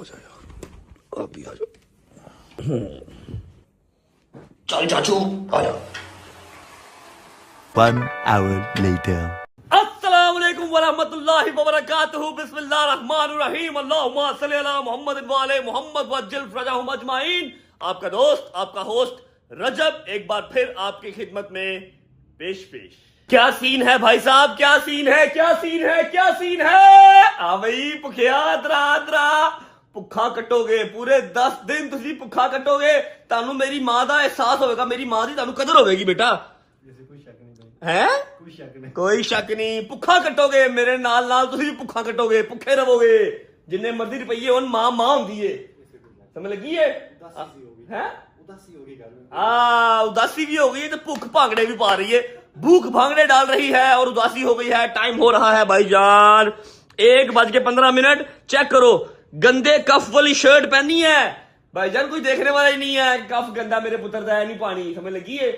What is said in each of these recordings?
जा यार, आप भी आ जाओ। चल चाचू आ जाओ। 1 hour later. अस्सलाम वालेकुम वरहमतुल्लाहि वबरकातुहू। बिस्मिल्लाहिर्रहमानिर्रहीम। अल्लाहुम्मा सल्ली अला मुहम्मद व आले मुहम्मद वज्जिल फरजहुम अजमाइन। आपका दोस्त, आपका होस्ट रजब एक बार फिर आपकी खिदमत में पेश। क्या सीन है भाई साहब, क्या सीन है, क्या सीन है, क्या सीन है। आ भाई भुखिया दरा भुखा कटोगे पूरे 10 दिन, तुसी भुखा कटोगे, तानू मेरी मां दा एहसास होगा, मेरी मां दी तानू कदर होगी बेटा। है कोई शक नहीं, भुखा कटोगे मेरे नाल नाल, तुसी भी भुखा कटोगे, भुखे रहोगे, जिन्ने मर्जी रुपये होन, मां होंदी है, समझ लगी है। उदासी भी हो गई है तो भूख भांगड़े भी पा रही है, भूख भांगड़े डाल रही है और उदासी हो गई है। टाइम हो रहा है भाईजान 1:15। चेक करो, गंदे कफ वाली शर्ट पहनी है भाईजान, कोई देखने वाला ही नहीं है, कफ गंदा मेरे पुत्र दा है नहीं पानी, समझ लगी है।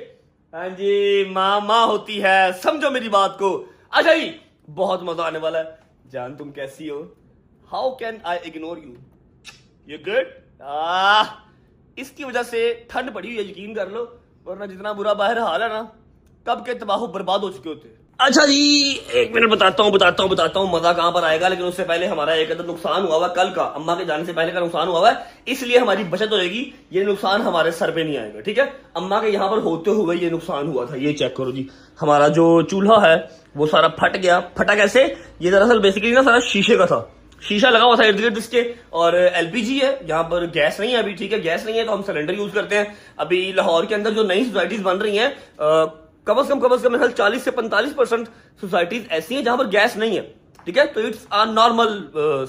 हाँ जी, माँ होती है, समझो मेरी बात को। अच्छा जी, बहुत मजा आने वाला है। जान तुम कैसी हो? How can I ignore you, you good. इसकी वजह से ठंड पड़ी हुई है, यकीन कर लो, वरना जितना बुरा बाहर हाल है ना, कब के तबाह बर्बाद हो चुके होते। अच्छा जी, 1 मिनट बताता हूँ मजा कहां पर आएगा, लेकिन उससे पहले हमारा एक अदर नुकसान हुआ हुआ कल का, अम्मा के जाने से पहले का नुकसान हुआ है, इसलिए हमारी बचत होगी, ये नुकसान हमारे सर पे नहीं आएगा, ठीक है। अम्मा के यहाँ पर होते हुए ये नुकसान हुआ था, ये चेक करो जी, हमारा जो चूल्हा है वो सारा फट गया। फटा कैसे? ये दरअसल बेसिकली ना सारा शीशे का था, शीशा लगा हुआ था इर्द गिर्द इसके, और एलपीजी है, यहाँ पर गैस नहीं है अभी, ठीक है, गैस नहीं है तो हम सिलेंडर यूज करते हैं। अभी लाहौर के अंदर जो नई सोसाइटीज बन रही हैं, कम से कम मेरे 40 से 45% सोसाइटीज ऐसी हैं जहां पर गैस नहीं है, ठीक है, तो इट्स आ नॉर्मल,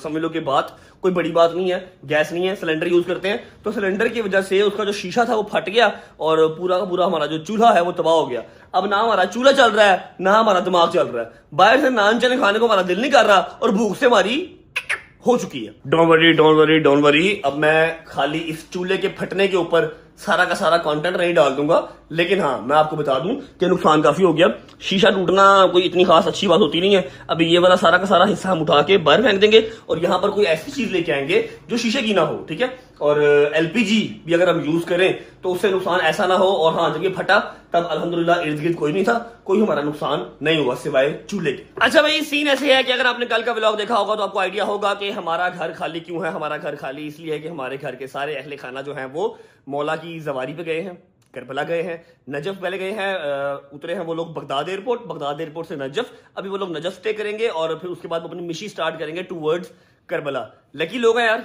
समझ लो कि बात कोई बड़ी बात नहीं है, गैस नहीं है, सिलेंडर यूज करते हैं, तो सिलेंडर की वजह से उसका जो शीशा था वो फट गया और पूरा का पूरा हमारा जो चूल्हा है वो तबाह हो गया। अब ना हमारा चूल्हा चल रहा है, ना हमारा दिमाग चल रहा है, बाहर से नान चने खाने को हमारा दिल नहीं कर रहा और भूख से हमारी हो चुकी है। डोंट वरी, अब मैं खाली इस चूल्हे के फटने के ऊपर सारा का सारा कंटेंट नहीं डाल दूंगा, लेकिन हाँ मैं आपको बता दूं कि नुकसान काफी हो गया। शीशा टूटना कोई इतनी खास अच्छी बात होती नहीं है। अभी ये वाला सारा का सारा हिस्सा हम उठा के बाहर फेंक देंगे और यहाँ पर कोई ऐसी चीज लेके आएंगे जो शीशे की ना हो, ठीक है, और एलपीजी भी अगर हम यूज करें तो उससे नुकसान ऐसा ना हो। और हाँ, जब ये फटा तब अल्हम्दुलिल्लाह इर्द गिर्द कोई नहीं था, कोई हमारा नुकसान नहीं हुआ सिवाय चूल्हे के। अच्छा भाई, सीन ऐसे है कि अगर आपने कल का व्लॉग देखा होगा तो आपको आइडिया होगा कि हमारा घर खाली क्यों है। हमारा घर खाली इसलिए है कि हमारे घर के सारे अहले खाना जो है वो मौला की जवारी पे गए हैं, करबला गए हैं, नजफ पहले गए हैं, उतरे हैं वो लोग बगदाद एयरपोर्ट से नजफ, अभी वो लोग नजफ स्टे करेंगे और फिर उसके बाद वो अपनी मिशन स्टार्ट करेंगे टूवर्ड्स करबला। लकी लोग हैं यार,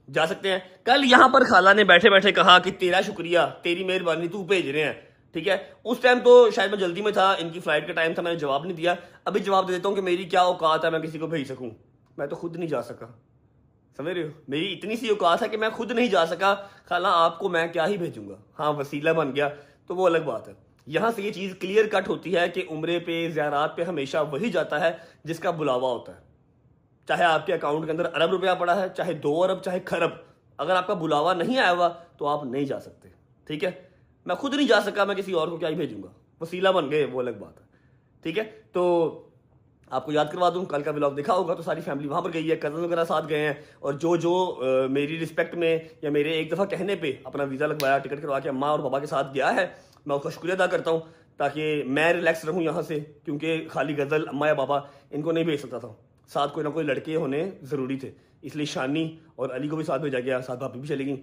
जा सकते हैं। कल यहां पर खाला ने बैठे बैठे कहा कि तेरा शुक्रिया, तेरी मेहरबानी, तू भेज रहे हैं, ठीक है। उस टाइम तो शायद मैं जल्दी में था, इनकी फ्लाइट का टाइम था, मैंने जवाब नहीं दिया। अभी जवाब दे देता हूं कि मेरी क्या औकात है मैं किसी को भेज सकूं, मैं तो खुद नहीं जा सका, समझ रहे हो, मेरी इतनी सी औकात है कि मैं खुद नहीं जा सका, खाला आपको मैं क्या ही भेजूंगा। हाँ, वसीला बन गया तो वो अलग बात है। यहां से ये चीज क्लियर कट होती है कि उम्रे पे, ज़ियारात पे हमेशा वही जाता है जिसका बुलावा होता है। चाहे आपके अकाउंट के अंदर अरब रुपया पड़ा है, चाहे 2 अरब, चाहे खरब, अगर आपका बुलावा नहीं आया हुआ तो आप नहीं जा सकते, ठीक है। मैं खुद नहीं जा सका, मैं किसी और को क्या ही भेजूंगा, वसीला बन गए, वो अलग बात है, ठीक है। तो आपको याद करवा दूं, कल का व्लॉग देखा होगा तो सारी फैमिली वहां पर गई है, कजन वगैरह साथ गए हैं, और जो मेरी रिस्पेक्ट में या मेरे एक दफा कहने पे अपना वीजा लगवाया, टिकट करवा के अम्मा और पापा के साथ गया है, मैं उसका शुक्रिया अदा करता हूं, ताकि मैं रिलैक्स रहूं यहाँ से, क्योंकि खाली गजल अम्मा या पापा इनको नहीं भेज सकता था, साथ कोई ना कोई लड़के होने जरूरी थे, इसलिए शानी और अली को भी साथ भेजा गया, साथ भाभी भी चली गई।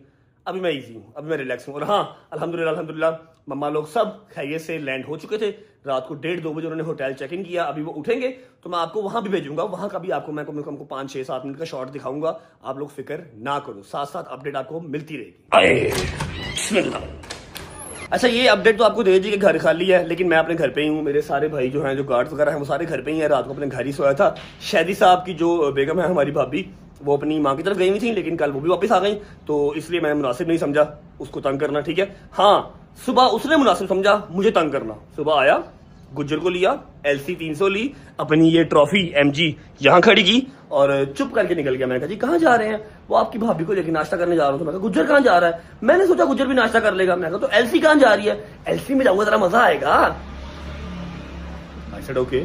अभी मैं इजी हूँ, अभी मैं रिलैक्स हूँ। और हाँ, अल्हम्दुलिल्लाह मम्मा लोग सब खैरियत से लैंड हो चुके थे। रात को 1:30-2 बजे उन्होंने होटल चेक इन किया, अभी वो उठेंगे तो मैं आपको वहां भी भेजूंगा, वहां का भी आपको मैं कम से कम 5-6-7 मिनट का शॉर्ट दिखाऊंगा, आप लोग फिक्र ना करो, साथ साथ अपडेट आपको मिलती रहेगी। अच्छा, ये अपडेट तो आपको दे दी कि घर खाली है, लेकिन मैं अपने घर पे ही हूँ, मेरे सारे भाई जो हैं, जो गार्ड्स वगैरह हैं, वो सारे घर पे ही हैं, रात को अपने घर ही सोया था। शादी साहब की जो बेगम है हमारी भाभी, वो अपनी माँ की तरफ गई हुई थी, लेकिन कल वो भी वापस आ गई, तो इसलिए मैंने मुनासिब नहीं समझा उसको तंग करना, ठीक है। हाँ, सुबह उसने मुनासिब समझा मुझे तंग करना, सुबह आया, गुज्जर को लिया, LC 300 ली, अपनी ये ट्रॉफी MG यहाँ खड़ी की और चुप करके निकल गया। मैंने कहा जी कहाँ जा रहे हैं? वो आपकी भाभी को लेकर नाश्ता करने जा रहा हूँ। तो मैं कहा गुज्जर कहाँ जा रहा है? मैंने सोचा गुज्जर भी नाश्ता कर लेगा। मैं कहा तो LC कहाँ जा रही है? LC में जाऊंगा जरा मजा आएगा। आई सेड ओके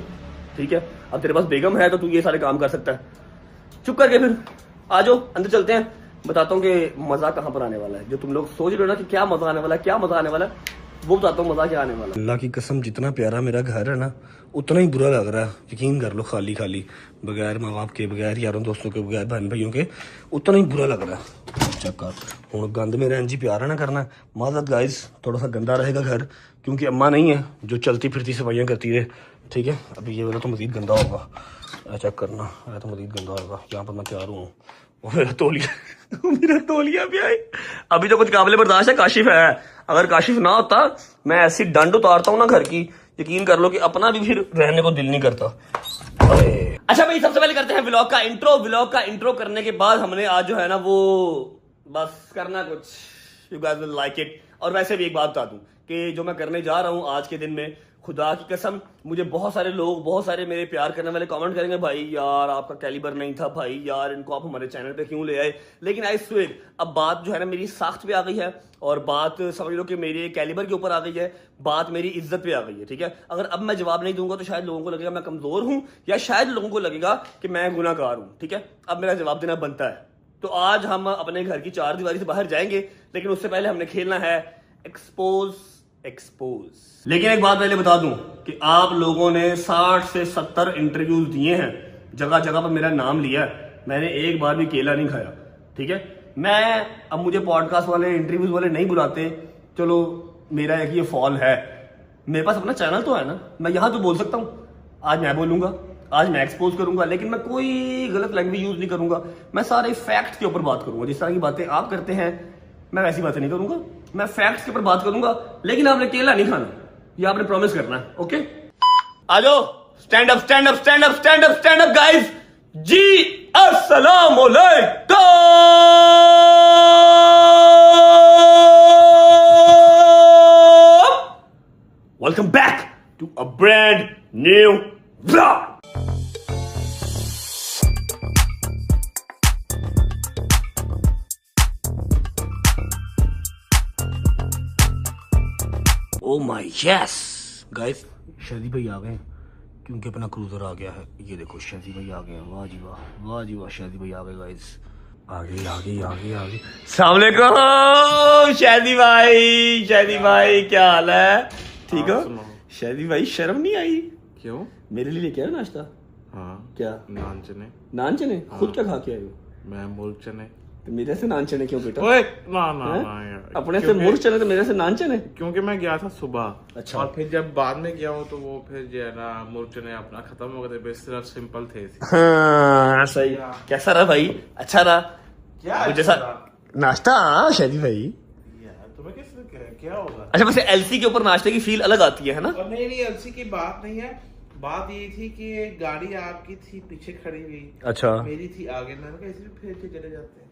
ठीक है, अब तेरे पास बेगम है तो तू ये सारे काम कर सकता है। चुप करके फिर आ जाओ अंदर चलते हैं। बताता हूँ कि मजा कहाँ पर आने वाला है। जो तुम लोग सोच रहे हो ना कि क्या मजा आने वाला है, क्या मजा आने वाला है, वो बताता हूँ मजा क्या आने वाला है। अल्लाह की कसम, जितना प्यारा मेरा घर है ना, उतना ही बुरा लग रहा है। यकीन कर लो, खाली खाली, बगैर माँ बाप के, बगैर यारों दोस्तों के, बगैर बहन भाइयों के, उतना ही बुरा लग रहा है। चेक कर, हूँ गंद मेरा इंजी प्यारा ना करना। माजरत गाइस, थोड़ा सा गंदा रहेगा घर, क्योंकि अम्मा नहीं है जो चलती फिरती सफाइयाँ करती रहे, ठीक है। अभी ये वाला तो मजीद गंदा होगा, चेक करना, ये तो मजीद गंदा होगा। यहाँ पर मैं तैयार हूँ, मेरा तौलिया भी आई। अभी तो कुछ काबिल बर्दाश्त है, काशिफ है। अगर काशिफ ना होता, मैं ऐसी डंड उतारता हूँ ना घर की, यकीन कर लो कि अपना भी फिर रहने को दिल नहीं करता। अच्छा भाई, सबसे पहले करते हैं व्लॉग का इंट्रो। व्लॉग का इंट्रो करने के बाद हमने आज जो है ना वो बस करना कुछ, you guys will like it. और वैसे भी एक बात बता दूं कि जो मैं करने जा रहा हूं आज के दिन में, खुदा की कसम, मुझे बहुत सारे लोग, बहुत सारे मेरे प्यार करने वाले कमेंट करेंगे, भाई यार आपका कैलिबर नहीं था, भाई यार इनको आप हमारे चैनल पे क्यों ले आए। लेकिन आई स्वेर, अब बात जो है ना मेरी साख्त पे आ गई है, और बात समझ लो कि मेरे कैलिबर के ऊपर आ गई है, बात मेरी इज्जत पे आ गई है, ठीक है। अगर अब मैं जवाब नहीं दूंगा तो शायद लोगों को लगेगा मैं कमजोर हूं, या शायद लोगों को लगेगा कि मैं गुनाहगार हूं, ठीक है। अब मेरा जवाब देना बनता है। तो आज हम अपने घर की चार दीवारी से बाहर जाएंगे, लेकिन उससे पहले हमने खेलना है एक्सपोज। लेकिन एक बात पहले बता दूं कि आप लोगों ने 60 से 70 इंटरव्यूज दिए हैं, जगह जगह पर मेरा नाम लिया है, मैंने एक बार भी केला नहीं खाया, ठीक है। मैं अब मुझे पॉडकास्ट वाले, इंटरव्यूज वाले नहीं बुलाते, चलो मेरा एक ये फॉल है। मेरे पास अपना चैनल तो है ना, मैं यहां तो बोल सकता हूं। आज मैं बोलूंगा, आज मैं एक्सपोज करूंगा, लेकिन मैं कोई गलत लैंग्वेज यूज नहीं करूंगा। मैं सारे फैक्ट के ऊपर बात करूंगा। जिस तरह की बातें आप करते हैं, मैं वैसी बातें नहीं करूंगा। मैं फैक्ट्स के ऊपर बात करूंगा, लेकिन आपने केला नहीं खाना, ये आपने प्रॉमिस करना है, ओके। आ जाओ, stand up, stand up, stand up, stand up, stand up guys. जी अस्सलाम वालेकुम, welcome back to a brand new vlog. Oh my yes guys, शादी भाई आ गए, क्योंकि अपना क्रूजर आ गया है। ये देखो शादी भाई आ गए, वाह जी वाह, वाह जी वाह, शादी भाई आ गए गाइस। आगे आगे आगे आगे, अस्सलाम वालेकुम शादी भाई। शादी भाई क्या हाल है, ठीक हो? शादी भाई शर्म नहीं आई? क्यों? मेरे लिए लेके आए नाश्ता? हाँ। क्या? नान चने। नान चने? खुद क्या खा के आए हो? मैं मुर्ग चने। तो मेरे से नान चने क्यों बेटा? ओए ना ना हैं? ना यार, अपने से मुर्ग चने तो मेरे से नान चने? क्योंकि मैं गया था सुबह। अच्छा। और फिर जब बाद में गया हूँ तो वो फिर जो है ना मुर्ग चने अपना खत्म हो गए थे, सिर्फ सिंपल थे। हाँ सही। कैसा रहा भाई? अच्छा रहा? क्या कुछ जैसा नाश्ता? हाँ शादी भाई, यार तुम्हें क्या होगा? अच्छा वैसे एलसी के ऊपर नाश्ते की फील अलग आती है ना? और नहीं नहीं, अलसी की बात नहीं है, बात ये थी कि गाड़ी आपकी थी पीछे खड़ी हुई, अच्छा मेरी थी आगे, मैंने कहा इसलिए फिर के चले जाते हैं।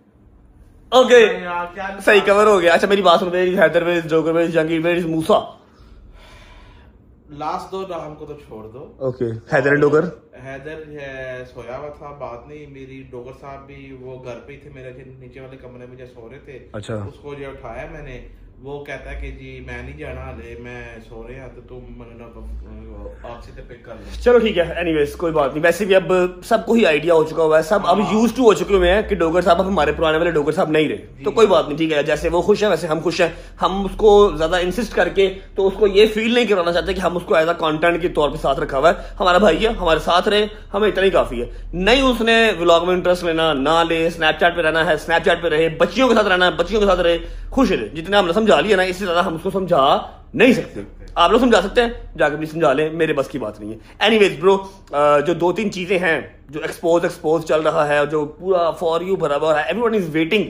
ओके यार क्या सही, कवर हो गया। अच्छा मेरी बात सुन, हैदर वेज, जोकर वेज, जंगीर वेज, मूसा। लास्ट दो नाम को तो छोड़ दो। Okay, Haider and Dogar. हैदर सोया हुआ था, बात नहीं, मेरी डोगर साहब भी वो घर पे ही थे, मेरे नीचे वाले कमरे में जो सो रहे थे। अच्छा। उसको जो उठाया मैंने, वो कहता है कि जी मैं नहीं जाना हले, मैं सो रहे हैं, तो तुम आपसे तो पिक कर लो। चलो ठीक है, एनीवेज कोई बात नहीं। वैसे भी अब सबको ही आइडिया हो चुका हुआ है, सब अब यूज टू हो चुके हुए हैं कि डोगर साहब अब हमारे पुराने वाले डोगर साहब नहीं रहे। तो कोई बात नहीं, ठीक है, जैसे वो खुश है वैसे हम खुश हैं। हम उसको ज्यादा इंसिस्ट करके तो उसको ये फील नहीं करवाना चाहते कि हम उसको एज अ कंटेंट के तौर पे साथ रखा हुआ है। हमारा भाई है, हमारे साथ रहे, हमें इतना ही काफी है। नहीं उसने व्लॉग में इंटरेस्ट लेना ना ले, स्नैपचैट पे रहना है स्नैपचैट पे रहे, बच्चियों के साथ रहना है बच्चियों के साथ रहे, खुश रहे। जितना हमने समझा लिया ना, इससे ज्यादा हम उसको समझा नहीं सकते। आप लोग समझा सकते हैं, जाकर भी समझा लें, मेरे बस की बात नहीं है। एनीवेज ब्रो, जो दो तीन चीजें हैं जो एक्सपोज चल रहा है, जो पूरा फॉर यू भरा हुआ है, एवरीवन इज वेटिंग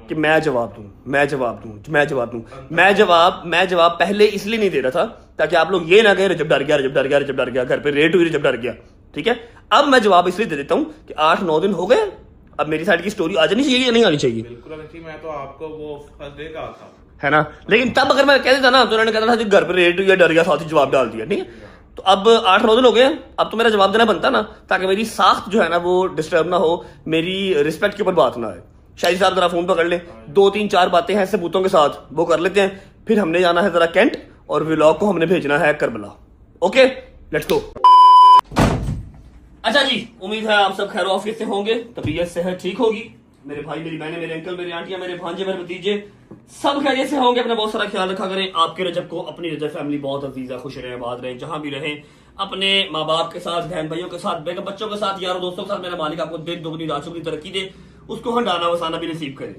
कि मैं जवाब दूं। मैं जवाब पहले इसलिए नहीं दे रहा था ताकि आप लोग ये ना कहें रजब डर गया, घर पे रेड हुई, रजब डर गया, ठीक है। अब मैं जवाब इसलिए दे देता हूं कि 8-9 दिन हो गए, अब मेरी साइड की स्टोरी आ जानी चाहिए या नहीं आनी चाहिए? बिल्कुल आनी चाहिए। मैं तो आपको वो फर्स्ट डे का था, है ना। लेकिन तब अगर मैं कह देता ना तो उन्होंने कहता था कि घर पे रेड हुई, डर गया, साथ ही जवाब डाल दिया, ठीक है। तो अब 8-9 दिन हो गए, अब तो मेरा जवाब देना बनता ना, ताकि मेरी साख्त जो है ना वो डिस्टर्ब ना हो, मेरी रिस्पेक्ट के ऊपर बात ना आए। शाहिद साहब जरा फोन पकड़ ले, 2-3-4 बातें हैं सबूतों के साथ, वो कर लेते हैं। फिर हमने जाना है जरा कैंट, और व्लॉग को हमने भेजना है करबला। Okay let's go. अच्छा जी, उम्मीद है आप सब खैर ऑफिस से होंगे, तबीयत सेहत ठीक होगी। मेरे भाई, मेरी बहनें, मेरे अंकल, मेरी आंटियां, मेरे भांजे, मेरे भतीजे सब खैरियत से होंगे। अपना बहुत सारा ख्याल रखा करें। आपके रजब को अपनी रजब फैमिली बहुत अजीज है, खुश रहें, आबाद रहें, जहां भी रहें। अपने माँ बाप के साथ, बहन भाइयों के साथ, बेगम बच्चों के साथ, यारों दोस्तों के साथ मेरा मालिक आपको दिन दुगनी रात चौगुनी तरक्की दे, उसको हंडाना वसाना भी नसीब करे।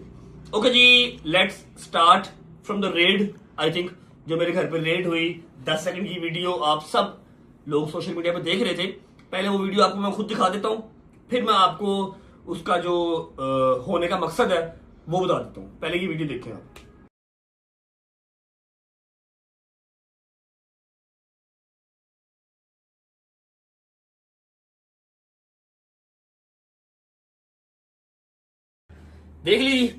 ओके जी, let's start from the red. I think जो मेरे घर पे रेड हुई 10 सेकंड की वीडियो आप सब लोग सोशल मीडिया पे देख रहे थे। पहले वो वीडियो आपको मैं खुद दिखा देता हूँ, फिर मैं आपको उसका जो होने का मकसद है वो बता देता हूँ। पहले की वीडियो देखें आप। देख लीजिए,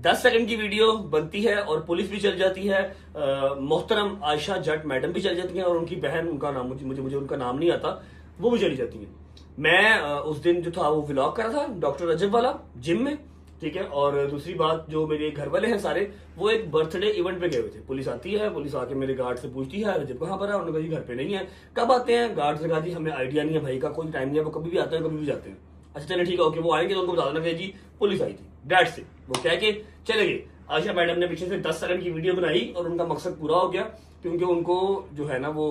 10 सेकंड की वीडियो बनती है और पुलिस भी चल जाती है। मोहतरम आयशा जट मैडम भी चल जाती हैं और उनकी बहन, उनका नाम मुझे उनका नाम नहीं आता, वो भी चली जाती हैं। मैं उस दिन जो था वो व्लॉग कर रहा था डॉक्टर रजब वाला जिम में, ठीक है। और दूसरी बात, जो मेरे घर वाले हैं सारे, वो एक बर्थडे इवेंट पे गए हुए थे। पुलिस आती है, पुलिस आके मेरे गार्ड से पूछती है रजब कहाँ पर है। उन्होंने कहा जी घर पे नहीं है। कब आते हैं? गार्ड से कहा जी हमें आइडिया नहीं है भाई का, कोई टाइम नहीं है, वो कभी भी आते हैं कभी भी जाते हैं। अच्छा चले ठीक है, ओके, वो आएंगे तो उनको बता देना कि जी पुलिस आई थी, डैट से वो कह के चले गए। आयशा मैडम ने पीछे से 10 सेकंड की वीडियो बनाई और उनका मकसद पूरा हो गया, क्योंकि उनको जो है ना वो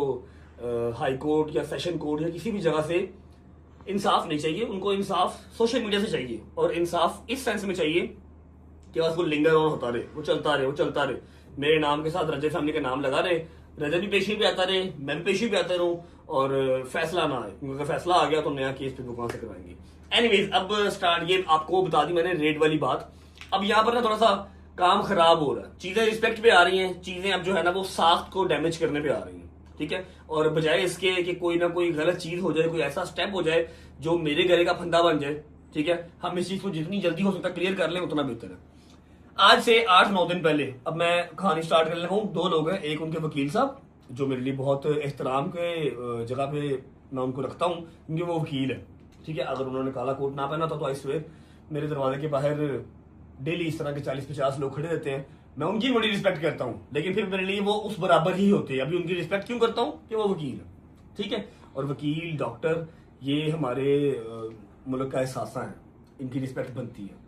हाई कोर्ट या सेशन कोर्ट या किसी भी जगह से इंसाफ नहीं चाहिए। उनको इंसाफ सोशल मीडिया से चाहिए, और इंसाफ इस सेंस में चाहिए कि बस वो लिंगर ऑन होता रहे, वो चलता रहे, वो चलता रहे। मेरे नाम के साथ रजब फैमिली का नाम लगा रहे, रजब भी पेशी पे आता रहे, मैं भी पेशी पे आता रहूं, और फैसला ना आए, क्योंकि अगर फैसला आ गया तो नया केस पे वो कहां से करवाएंगे। एनीवेज, अब स्टार्ट, ये आपको बता दी मैंने रेड वाली बात। अब यहाँ पर ना थोड़ा सा काम खराब हो रहा है, चीजें रिस्पेक्ट पे आ रही हैं, चीजें अब जो है ना वो साख्त को डैमेज करने पे आ रही हैं, ठीक है। और बजाय इसके कि कोई ना कोई गलत चीज हो जाए, कोई ऐसा स्टेप हो जाए जो मेरे गले का फंदा बन जाए, ठीक है, हम इस चीज को जितनी जल्दी हो सकता क्लियर कर लें उतना बेहतर है। आज से 8-9 दिन पहले अब मैं कहानी स्टार्ट करने लगा हूँ। 2 लोग हैं, एक उनके वकील साहब जो मेरे लिए बहुत एहतराम के जगह पे मैं उनको रखता हूँ, क्योंकि वो वकील है, ठीक है। अगर उन्होंने काला कोट ना पहना था तो आई स्वेयर मेरे दरवाजे के बाहर डेली इस तरह के 40-50 लोग खड़े रहते हैं। मैं उनकी बड़ी रिस्पेक्ट करता हूँ, लेकिन फिर मेरे लिए वो उस बराबर ही होते हैं। अभी उनकी रिस्पेक्ट क्यों करता हूँ कि वो वकील है, ठीक है। और वकील, डॉक्टर, ये हमारे मुल्क का एहसासा है, इनकी रिस्पेक्ट बनती है।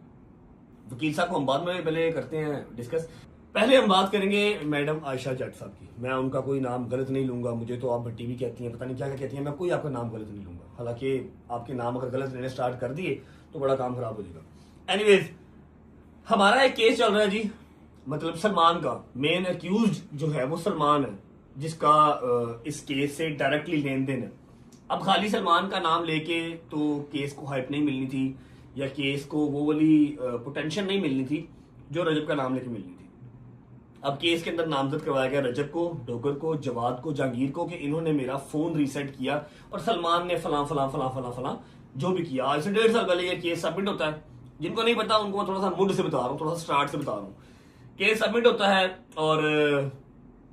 वकील साहब को हम बाद में पहले करते हैं डिस्कस। पहले हम बात करेंगे मैडम आयशा जट साहब की। मैं उनका कोई नाम गलत नहीं लूंगा, मुझे तो आप भट्टी भी कहती हैं, पता नहीं क्या क्या कहती हैं, मैं कोई आपका नाम गलत नहीं लूंगा। हालांकि आपके नाम अगर गलत लेने स्टार्ट कर दिए तो बड़ा काम खराब हो जाएगा। एनीवेज, हमारा एक केस चल रहा है जी, मतलब सलमान का मेन अक्यूज जो है वो सलमान है, जिसका इस केस से डायरेक्टली लेन देन है। अब खाली सलमान का नाम लेके तो केस को हाइप नहीं मिलनी थी, या केस को वो वाली पोटेंशियल नहीं मिलनी थी जो रजब का नाम लेके मिलनी थी। अब केस के अंदर नामजद करवाया गया रजब को, डोगर को, जवाद को, जहांगीर को, कि इन्होंने मेरा फोन रीसेट किया और सलमान ने फलां फलां फलां फलां फलां जो भी किया। आज से 1.5 साल पहले ये केस सबमिट होता है। जिनको नहीं पता उनको मैं थोड़ा सा मुड से बता रहा हूँ, थोड़ा सा स्टार्ट से बता रहा हूँ। केस सबमिट होता है और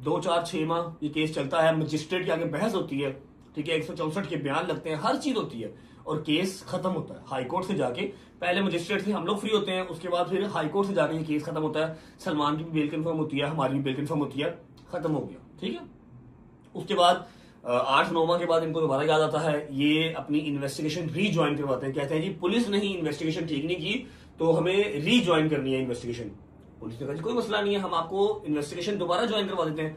2-4-6 माह ये केस चलता है, मजिस्ट्रेट के आगे बहस होती है, ठीक है, 164 के बयान लगते हैं, हर चीज होती है, और केस खत्म होता है हाई कोर्ट से जाके। पहले मजिस्ट्रेट से हम लोग फ्री होते हैं, उसके बाद फिर हाई कोर्ट से जाके ये केस खत्म होता है। सलमान की भी बेल कंफर्म होती है, हमारी भी बेल कंफर्म होती है, खत्म हो गया, ठीक है। उसके बाद 8-9 माह के बाद इनको दोबारा याद आता है, ये अपनी इन्वेस्टिगेशन रीज्वाइन करवाते हैं। कहते हैं जी पुलिस ने ही इन्वेस्टिगेशन ठीक नहीं की तो हमें रीज्वाइन करनी है इन्वेस्टिगेशन। पुलिस ने कहा जी कोई मसला नहीं है, हम आपको इन्वेस्टिगेशन दोबारा ज्वाइन करवा देते हैं।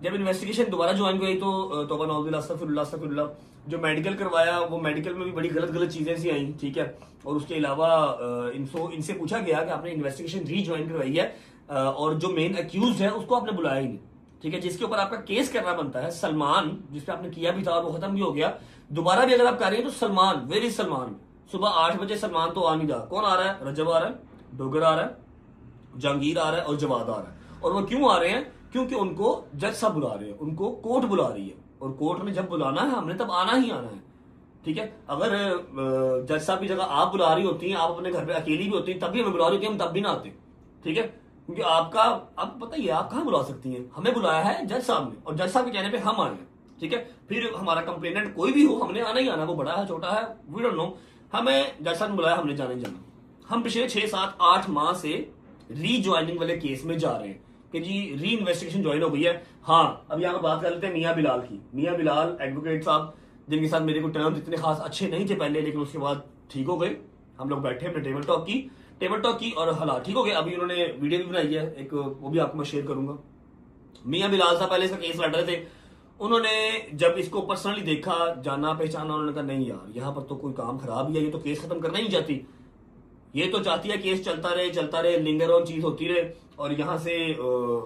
जब इन्वेस्टिगेशन दोबारा ज्वाइन हुई तो तौबा नौजुबिल्लाह अस्तगफिरुल्लाह अस्तगफिरुल्लाह, जो मेडिकल करवाया वो मेडिकल में भी बड़ी गलत गलत चीजें सी आई, ठीक है। और उसके अलावा इनसे पूछा गया कि आपने इन्वेस्टिगेशन रीज्वाइन करवाई है और जो मेन अक्यूज है उसको आपने बुलाया ही नहीं, ठीक है, जिसके ऊपर आपका केस करना बनता है। सलमान, जिसपे आपने किया भी था और वो खत्म भी हो गया, दोबारा भी अगर आप कर रहे हैं तो सलमान, वेर इज सलमान? सुबह 8 बजे सलमान तो आ नहीं रहा, कौन आ रहा है? रजब आ रहा है, डोगर आ रहा है, जहांगीर आ रहा है और जवाद आ रहा है। और वो क्यों आ रहे हैं? क्योंकि उनको जज साहब बुला रहे हैं, उनको कोर्ट बुला रही है, और कोर्ट ने जब बुलाना है हमने तब आना ही आना है, ठीक है। अगर जज साहब की जगह आप बुला रही होती हैं, आप अपने घर पे अकेली भी होती हैं, तब भी हमें बुला रही होती है, हम तब भी ना आते, ठीक है। क्योंकि आपको पता ही है आप कहाँ बुला सकती हैं, हमें बुलाया है जज साहब ने, और जज साहब के कहने पे हम आए हैं, ठीक है। फिर हमारा कंप्लेनेंट कोई भी हो, हमने आना ही आना, वो बड़ा है छोटा है वी डोंट नो, हमें जज साहब ने बुलाया, हमने जाना ही जाना। हम पिछले 6-7-8 माह से रीज्वाइनिंग वाले केस में जा रहे हैं कि जी री इन्वेस्टिगेशन ज्वाइन हो गई है। हाँ, अब यहाँ पर बात कर लेते हैं मियाँ बिलाल की। मियाँ बिलाल एडवोकेट साहब, जिनके साथ मेरे को टर्म्स इतने खास अच्छे नहीं थे पहले, लेकिन उसके बाद ठीक हो गए। हम लोग बैठे, हमने टेबल टॉक की, टेबल टॉक की और हालात ठीक हो गए। अभी उन्होंने वीडियो भी बनाई है एक, वो भी आपको मैं शेयर करूंगा। मियां बिलाल साहब पहले इसका केस लड़ रहे थे, उन्होंने जब इसको पर्सनली देखा, जाना पहचाना, उन्होंने कहा नहीं यार यहाँ पर तो कोई काम खराब ही है, ये तो केस खत्म करना ही नहीं चाहती, ये तो चाहती है केस चलता रहे लिंगर ऑन चीज होती रहे और यहाँ से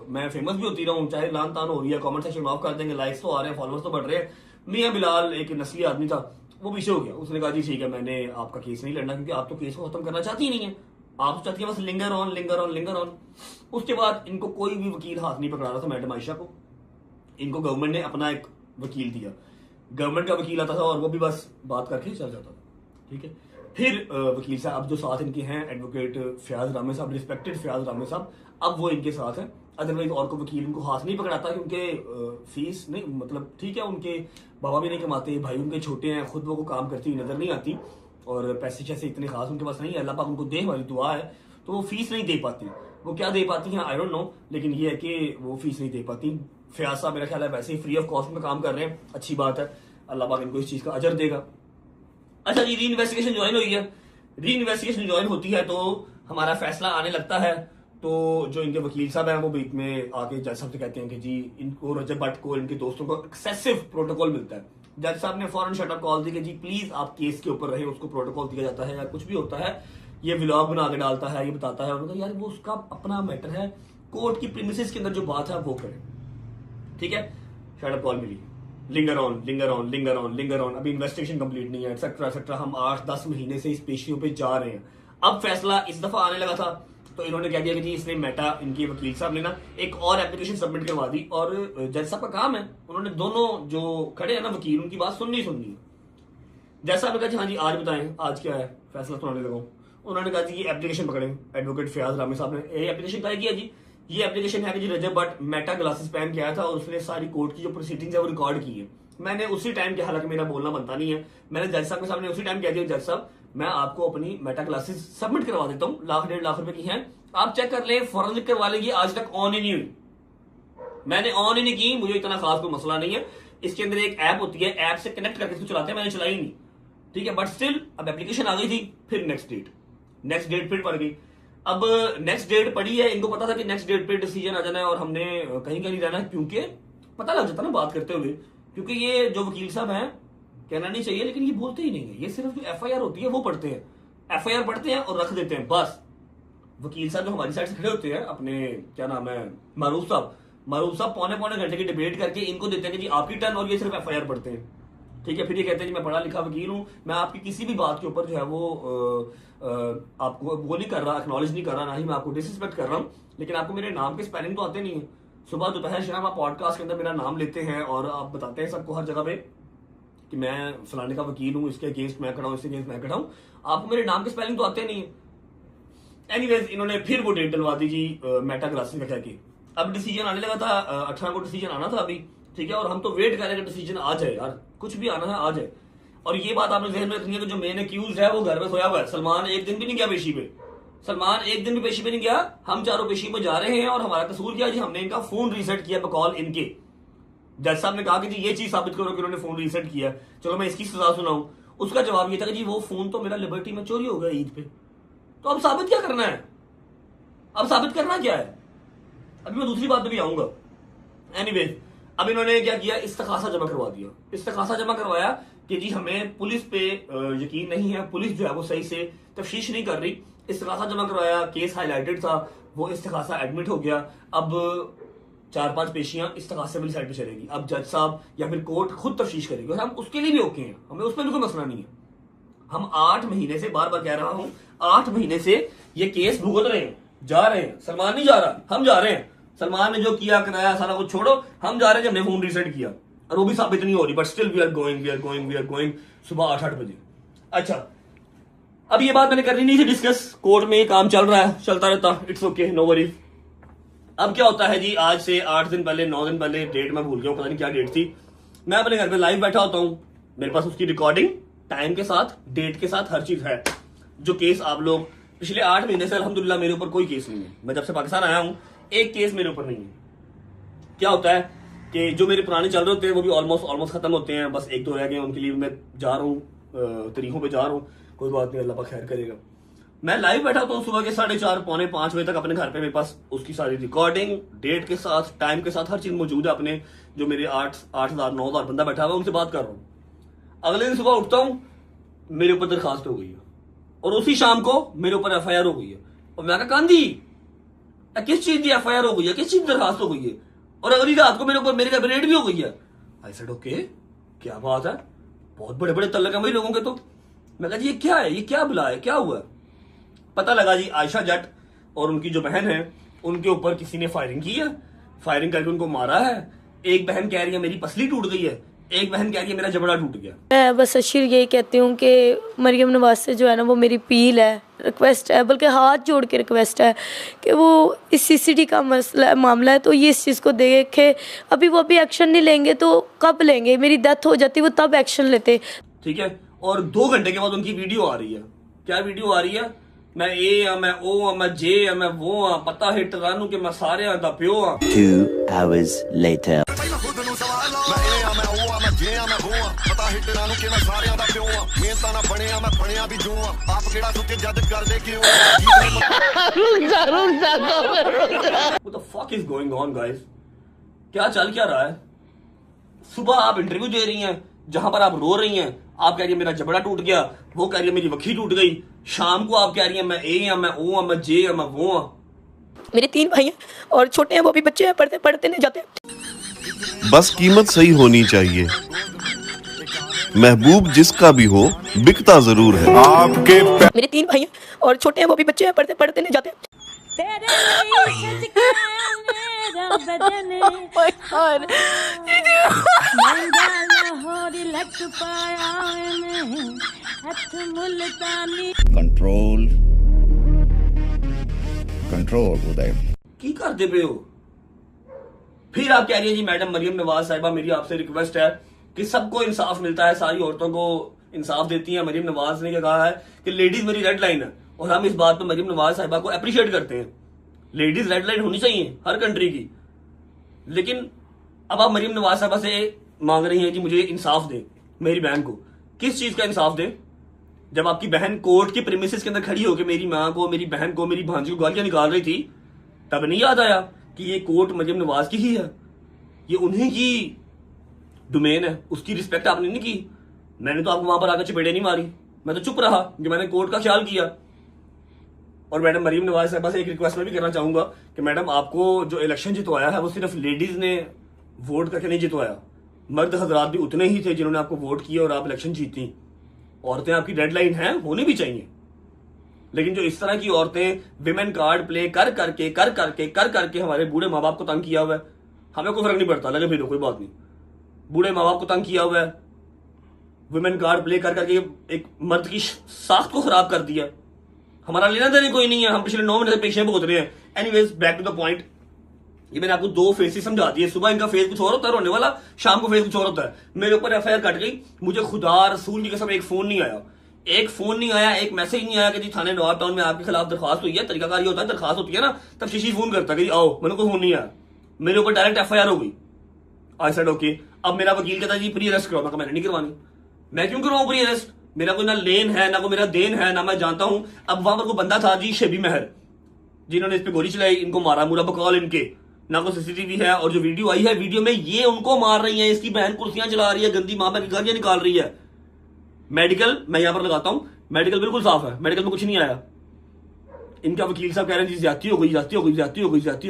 मैं फेमस भी होती रहूं, चाहे लान तान हो रही है, कमेंट सेक्शन ऑफ कर देंगे, लाइक्स तो आ रहे हैं, फॉलोअर्स तो बढ़ रहे हैं। मियां बिलाल एक नस्ली आदमी था, वो पीछे हो गया, उसने कहा जी ठीक है मैंने आपका केस नहीं लड़ना क्योंकि आप तो केस को खत्म करना चाहती ही नहीं है, आप तो चाहती है बस लिंगर ऑन। उसके बाद इनको कोई भी वकील हाथ नहीं पकड़ा रहा था मैडम आयशा को, इनको गवर्नमेंट ने अपना एक वकील दिया, गवर्नमेंट का वकील आता था और वो भी बस बात करके चल जाता था, ठीक है। फिर वकील साहब जो साथ इनके हैं एडवोकेट फयाज रामे साहब, रिस्पेक्टेड फयाज रामे साहब, अब वो इनके साथ हैं। अदरवाइज और को वकील इनको हाथ नहीं पकड़ाता क्योंकि फीस नहीं, मतलब ठीक है उनके बाबा भी नहीं कमाते, भाई उनके छोटे हैं, खुद वो काम करती हुई नजर नहीं आती और पैसे शैसे इतने खास उनके पास नहीं है, अल्लाह पाक उनको दे वाली दुआ है, तो वो फीस नहीं दे पाती। वो क्या दे पाती हैं आई डोंट नो, लेकिन ये है कि वो फीस नहीं दे पाती। फयाज साहब मेरा ख्याल है वैसे ही फ्री ऑफ कॉस्ट में काम कर रहे हैं, अच्छी बात है, अल्लाह पाक इनको इस चीज का अजर देगा। अच्छा जी, री इन्वेस्टिगेशन ज्वाइन हुई है, री इन्वेस्टिगेशन ज्वाइन होती है तो हमारा फैसला आने लगता है, तो जो इनके वकील साहब हैं वो बीच में आके जज साहब से कहते हैं कि जी इनको रजब भट्ट को इनके दोस्तों को एक्सेसिव प्रोटोकॉल मिलता है। जज साहब ने फौरन शटअप कॉल दी कि जी प्लीज आप केस के ऊपर रहे, उसको प्रोटोकॉल दिया जाता है या कुछ भी होता है, ये व्लॉग बना के डालता है, ये बताता है, उन्होंने कहा यार वो उसका अपना मैटर है, कोर्ट की प्रीमिसेस के अंदर जो बात है वो करें, ठीक है। शटअप कॉल मिली, लिंगर ऑन, अभी इन्वेस्टिगेशन कंप्लीट नहीं है, एक्सेट्रा। हम 8-10 महीने से इस पेशियों पे जा रहे हैं। अब फैसला इस दफा आने लगा था तो इन्होंने कह दिया कि जी इसने मेटा, इनके वकील साहब ने ना एक और एप्लीकेशन सबमिट करवा दी और जज साहब का काम है, उन्होंने दोनों जो खड़े हैं ना वकील, उनकी बात सुननी है। जज साहब ने कहा हाँ जी आज बताएं आज क्या है, फैसला सुनाने लगा। उन्होंने कहा जी ये एप्लीकेशन पकड़े, एडवोकेट फयाज रामे साहब ने ये एप्लीकेशन क्या किया जी, ये एप्लीकेशन है कि जी रजब भट्ट मेटा ग्लासेस पहन के आया था और उसने सारी कोर्ट की जो प्रोसीडिंग्स है वो रिकॉर्ड की है। मैंने उसी टाइम के, हालांकि मेरा बोलना बनता नहीं है, मैंने जज साहब के सामने उसी टाइम कह दिया जज साहब मैं आपको अपनी मेटा क्लासेस सबमिट करवा देता हूँ, 1.5 लाख रुपए की हैं, आप चेक कर ले, फॉरेंसिक करवा लेंगे, आज तक ऑन ही नहीं हुई, मैंने ऑन ही नहीं की, मुझे इतना खास कोई मसला नहीं है। इसके अंदर एक ऐप होती है, ऐप से कनेक्ट करके इसको चलाते हैं, मैंने चलाई नहीं, ठीक है, बट स्टिल अब एप्लीकेशन आ गई थी। फिर नेक्स्ट डेट फिर पड़ गई। अब नेक्स्ट डेट पड़ी है, इनको पता था कि नेक्स्ट डेट पे डिसीजन आ जाना है और हमने कहीं नहीं रहना है, क्योंकि पता लग जाता ना बात करते हुए, क्योंकि ये जो वकील साहब हैं, कहना नहीं चाहिए लेकिन ये बोलते ही नहीं है, ये सिर्फ जो FIR होती है वो पढ़ते हैं, FIR पढ़ते हैं और रख देते हैं बस। वकील साहब जो हमारी साइड से खड़े होते हैं, अपने क्या नाम है मारूफ साहब पौने घंटे की डिबेट करके इनको देते हैं कि जी आपकी टर्न, और ये सिर्फ FIR पढ़ते हैं, ठीक है। फिर ये कहते हैं कि मैं पढ़ा लिखा वकील हूं, मैं आपकी किसी भी बात के ऊपर जो है वो आपको वो नहीं कर रहा, एक्नॉलेज नहीं कर रहा, ना ही मैं आपको डिसरिस्पेक्ट कर रहा हूं, लेकिन आपको मेरे नाम के स्पेलिंग तो आते नहीं है। सुबह दोपहर शाम आप पॉडकास्ट के अंदर मेरा नाम लेते हैं और आप बताते हैं सबको हर जगह पे कि मैं फलाने का वकील हूं, इसके अगेंस्ट मैं खड़ा हूं, इसके अगेंस्ट मैं खड़ा हूं, आपको मेरे नाम के स्पेलिंग तो आते नहीं है। एनीवेज इन्होंने फिर वो डेट डलवा दी जी मेटा ग्लासेस का कह के। अब डिसीजन आने लगा था, 18 को डिसीजन आना था अभी, ठीक है, और हम तो वेट कर रहे हैं कि डिसीजन आ जाए यार, कुछ भी आना है आ जाए। और ये बात आपने जहन में रखनी है कि जो मेन एक्यूज है वो घर में सोया हुआ है, सलमान एक दिन भी नहीं गया पेशी पे, सलमान एक दिन भी पेशी पे नहीं गया, हम चारों पेशी पे जा रहे हैं और हमारा कसूर क्या जी, हमने इनका फोन रीसेट किया बकॉल इनके। जज साहब ने कहा कि जी ये चीज साबित करो कि उन्होंने फोन रीसेट किया, चलो मैं इसकी सजा सुनाऊं। उसका जवाब ये था कि जी वो फोन तो मेरा लिबर्टी में चोरी हो गया ईद पे, तो अब साबित क्या करना है, अब साबित करना क्या है, अभी मैं दूसरी बात पे भी आऊंगा। एनीवेज अब इन्होंने क्या किया, इस्तखासा जमा करवा दिया, इस्तखासा जमा करवाया कि जी हमें पुलिस पे यकीन नहीं है, पुलिस जो है वो सही से तफ्तीश नहीं कर रही। इस्तखासा जमा करवाया, केस हाईलाइटेड था, वो इस्तखासा एडमिट हो गया। अब 4-5 पेशियां इस्तखासे वाली साइड पे चलेगी, अब जज साहब या फिर कोर्ट खुद तफ्तीश करेगी और हम उसके लिए भी ओके हैं, हमें उसमें भी कोई मसला नहीं है। हम 8 महीने से, बार बार कह रहा हूं, 8 महीने से ये केस भुगत रहे हैं, जा रहे हैं, सलमान नहीं जा रहा, हम जा रहे हैं। सलमान ने जो किया कराया सारा कुछ छोड़ो, हम जा रहे हैं, हमने फोन रीसेट किया और वो भी साबित नहीं हो रही, but still we are going सुबह 8 बजे। अच्छा अब ये बात मैंने करनी नहीं थी डिस्कस, कोर्ट में ये काम चल रहा है, चलता रहता, इट्स ओके, नो वरीज। अब क्या होता है जी, आज से 8 दिन पहले 9 दिन पहले, डेट मैं भूल गया हूं, पता नहीं क्या डेट थी, मैं अपने घर पे लाइव बैठा होता हूं, मेरे पास उसकी रिकॉर्डिंग टाइम के साथ, डेट के साथ, हर चीज है। जो केस आप लोग पिछले 8 महीने से अल्हम्दुलिल्लाह मेरे ऊपर कोई केस नहीं है, मैं जब से पाकिस्तान आया हूं एक केस मेरे ऊपर नहीं है। क्या होता है कि जो मेरे पुराने चल रहे होते हैं वो भी ऑलमोस्ट खत्म होते हैं, बस 1-2 रह गए, उनके लिए मैं जा रहा हूँ, तरीकों पे जा रहा हूँ, कोई बात नहीं, अल्लाह पाक खैर करेगा। मैं लाइव बैठा तो सुबह के 4:30 पौने 5 बजे तक अपने घर पे, मेरे पास उसकी सारी रिकॉर्डिंग डेट के साथ टाइम के साथ हर चीज मौजूद है। अपने जो मेरे 8,000 9,000 बंदा बैठा हुआ उनसे बात कर रहा हूँ। अगले दिन सुबह उठता हूँ, मेरे ऊपर दरखास्त हो गई है और उसी शाम को मेरे ऊपर FIR हो गई है। और मैं कहा कांदी किस चीज की FIR हो गई है, किस चीज की दरखास्त हो गई है? और अगली रात को मेरे ऊपर मेरे घर रेड भी हो गई है। आई सेड ओके, क्या बात है, बहुत बड़े बड़े तल्लक हैं भाई लोगों के। तो मैं कहा जी ये क्या है, ये क्या बुला है, क्या हुआ है? पता लगा जी आयशा जट और उनकी जो बहन है उनके ऊपर किसी ने फायरिंग की है, फायरिंग करके उनको मारा है। एक बहन कह रही है मेरी पसली टूट गई है, एक बहन कह रही है मेरा जबड़ा टूट गया। मैं बस अशीर यही कहती हूँ कि मरियम नवाज से जो है ना वो मेरी अपील है, रिक्वेस्ट है, बल्कि हाथ जोड़ के रिक्वेस्ट है कि वो इस CCD का मामला है तो ये इस चीज़ को देखे। अभी वो अभी एक्शन नहीं लेंगे तो कब लेंगे? मेरी डेथ हो जाती वो तब एक्शन लेते। ठीक है, और 2 घंटे के बाद उनकी वीडियो आ रही है। क्या वीडियो आ रही है? मैं ए हाँ, मैं ओ हाँ, मैं जे हाँ, मैं वो हाँ, पता हिट रानू के मैं सारे हाँ दा प्यो हाँ। 2 hours later. What the fuck is going on guys? क्या चल क्या रहा है? सुबह आप इंटरव्यू दे रही हैं जहां पर आप रो रही हैं, आप कह रही है मेरा जबड़ा टूट गया, वो कह रही है मेरी वखी टूट गई। शाम को आप कह रही हैं मैं ए हाँ, मैं ओ हाँ, मैं जे हाँ, मैं वो हाँ। मेरे 3 भाई हैं और छोटे हैं, वो भी बच्चे हैं, पढ़ते पढ़ते नहीं जाते। बस कीमत सही होनी चाहिए, महबूब जिसका भी हो बिकता जरूर है। आपके मेरे 3 भाई हैं और छोटे हैं, वो भी बच्चे हैं, पढ़ते पढ़ते नहीं जाते। कंट्रोल कंट्रोल उदय की करते पे हो? फिर आप कह रही है जी मैडम मरियम नवाज साहिबा मेरी आपसे रिक्वेस्ट है कि सबको इंसाफ मिलता है, सारी औरतों को इंसाफ देती है। मरियम नवाज ने क्या कहा है कि लेडीज मेरी रेड लाइन है, और हम इस बात पर मरियम नवाज साहिबा को अप्रिशिएट करते हैं। लेडीज रेड लाइन होनी चाहिए हर कंट्री की। लेकिन अब आप मरियम नवाज साहिबा से मांग रही हैं कि मुझे इंसाफ दें, मेरी बहन को। किस चीज का इंसाफ दें? जब आपकी बहन कोर्ट की प्रीमिसेस के अंदर खड़ी होकर मेरी माँ को, मेरी बहन को, मेरी भांजी को गालियां निकाल रही थी, तब नहीं याद आया कि ये कोर्ट मरियम नवाज की ही है, ये उन्हीं की डोमेन है, उसकी रिस्पेक्ट आपने नहीं की। मैंने तो आपको वहां पर आकर चपेड़े नहीं मारी, मैं तो चुप रहा कि मैंने कोर्ट का ख्याल किया। और मैडम मरियम नवाज साहिबा से एक रिक्वेस्ट मैं भी करना चाहूंगा कि मैडम आपको जो इलेक्शन जितवाया है वो सिर्फ लेडीज ने वोट करके नहीं जितवाया, मर्द हजरात भी उतने ही थे जिन्होंने आपको वोट किया और आप इलेक्शन जीती। औरतें आपकी रेड लाइन हैं, होनी भी चाहिए। लेकिन जो इस तरह की औरतें विमेन कार्ड प्ले कर करके हमारे बूढ़े माँ बाप को तंग किया हुआ है, हमें कोई फर्क नहीं पड़ता, लगे फिर कोई बात नहीं। बूढ़े माँ बाप को तंग किया हुआ है, विमेन कार्ड प्ले कर करके एक मर्द की साख्त को खराब कर दिया। हमारा लेना देना कोई नहीं है, हम पिछले 9 मिनट से पेशे भुगत रहे हैं। Anyways back to the point. ये मैंने आपको 2 फेसेस समझा दिए। सुबह इनका फेस कुछ और होता है रोने वाला, शाम को फेस कुछ और होता है। मेरे ऊपर FIR कट गई, मुझे खुदा रसूल की कसम एक फोन नहीं आया, एक मैसेज नहीं आया कि जी थाने नवाब टाउन में आपके खिलाफ दरखास्त हुई है। तरीकाकार ये होता है, दरखास्त होती है ना तब शीशी फोन करता है कि आओ, मैंने कोई फोन नहीं आया। मेरे ऊपर डायरेक्ट FIR हो गई। I said okay. अब मेरा वकील कहता है जी प्री अरेस्ट करो, मैंने नहीं करवानी। मैं क्यों करवाऊं प्री अरेस्ट? मेरा कोई ना लेन है, ना कोई मेरा देन है, ना मैं जानता हूं। अब वहां पर कोई बंदा था जी शेबी महर, जिन्होंने इस पे गोली चलाई, इनको मारा, मुरा बकौल इनके, ना कोई CCTV है। और जो वीडियो आई है, वीडियो में ये उनको मार रही है, इसकी बहन कुर्सियां चला रही है, गंदी मां की गालियां निकाल रही है। मेडिकल मैं यहां पर लगाता हूं, मेडिकल बिल्कुल साफ है, मेडिकल में कुछ नहीं आया। इनका वकील साहब कह रहे हैं जी ज्यादती हो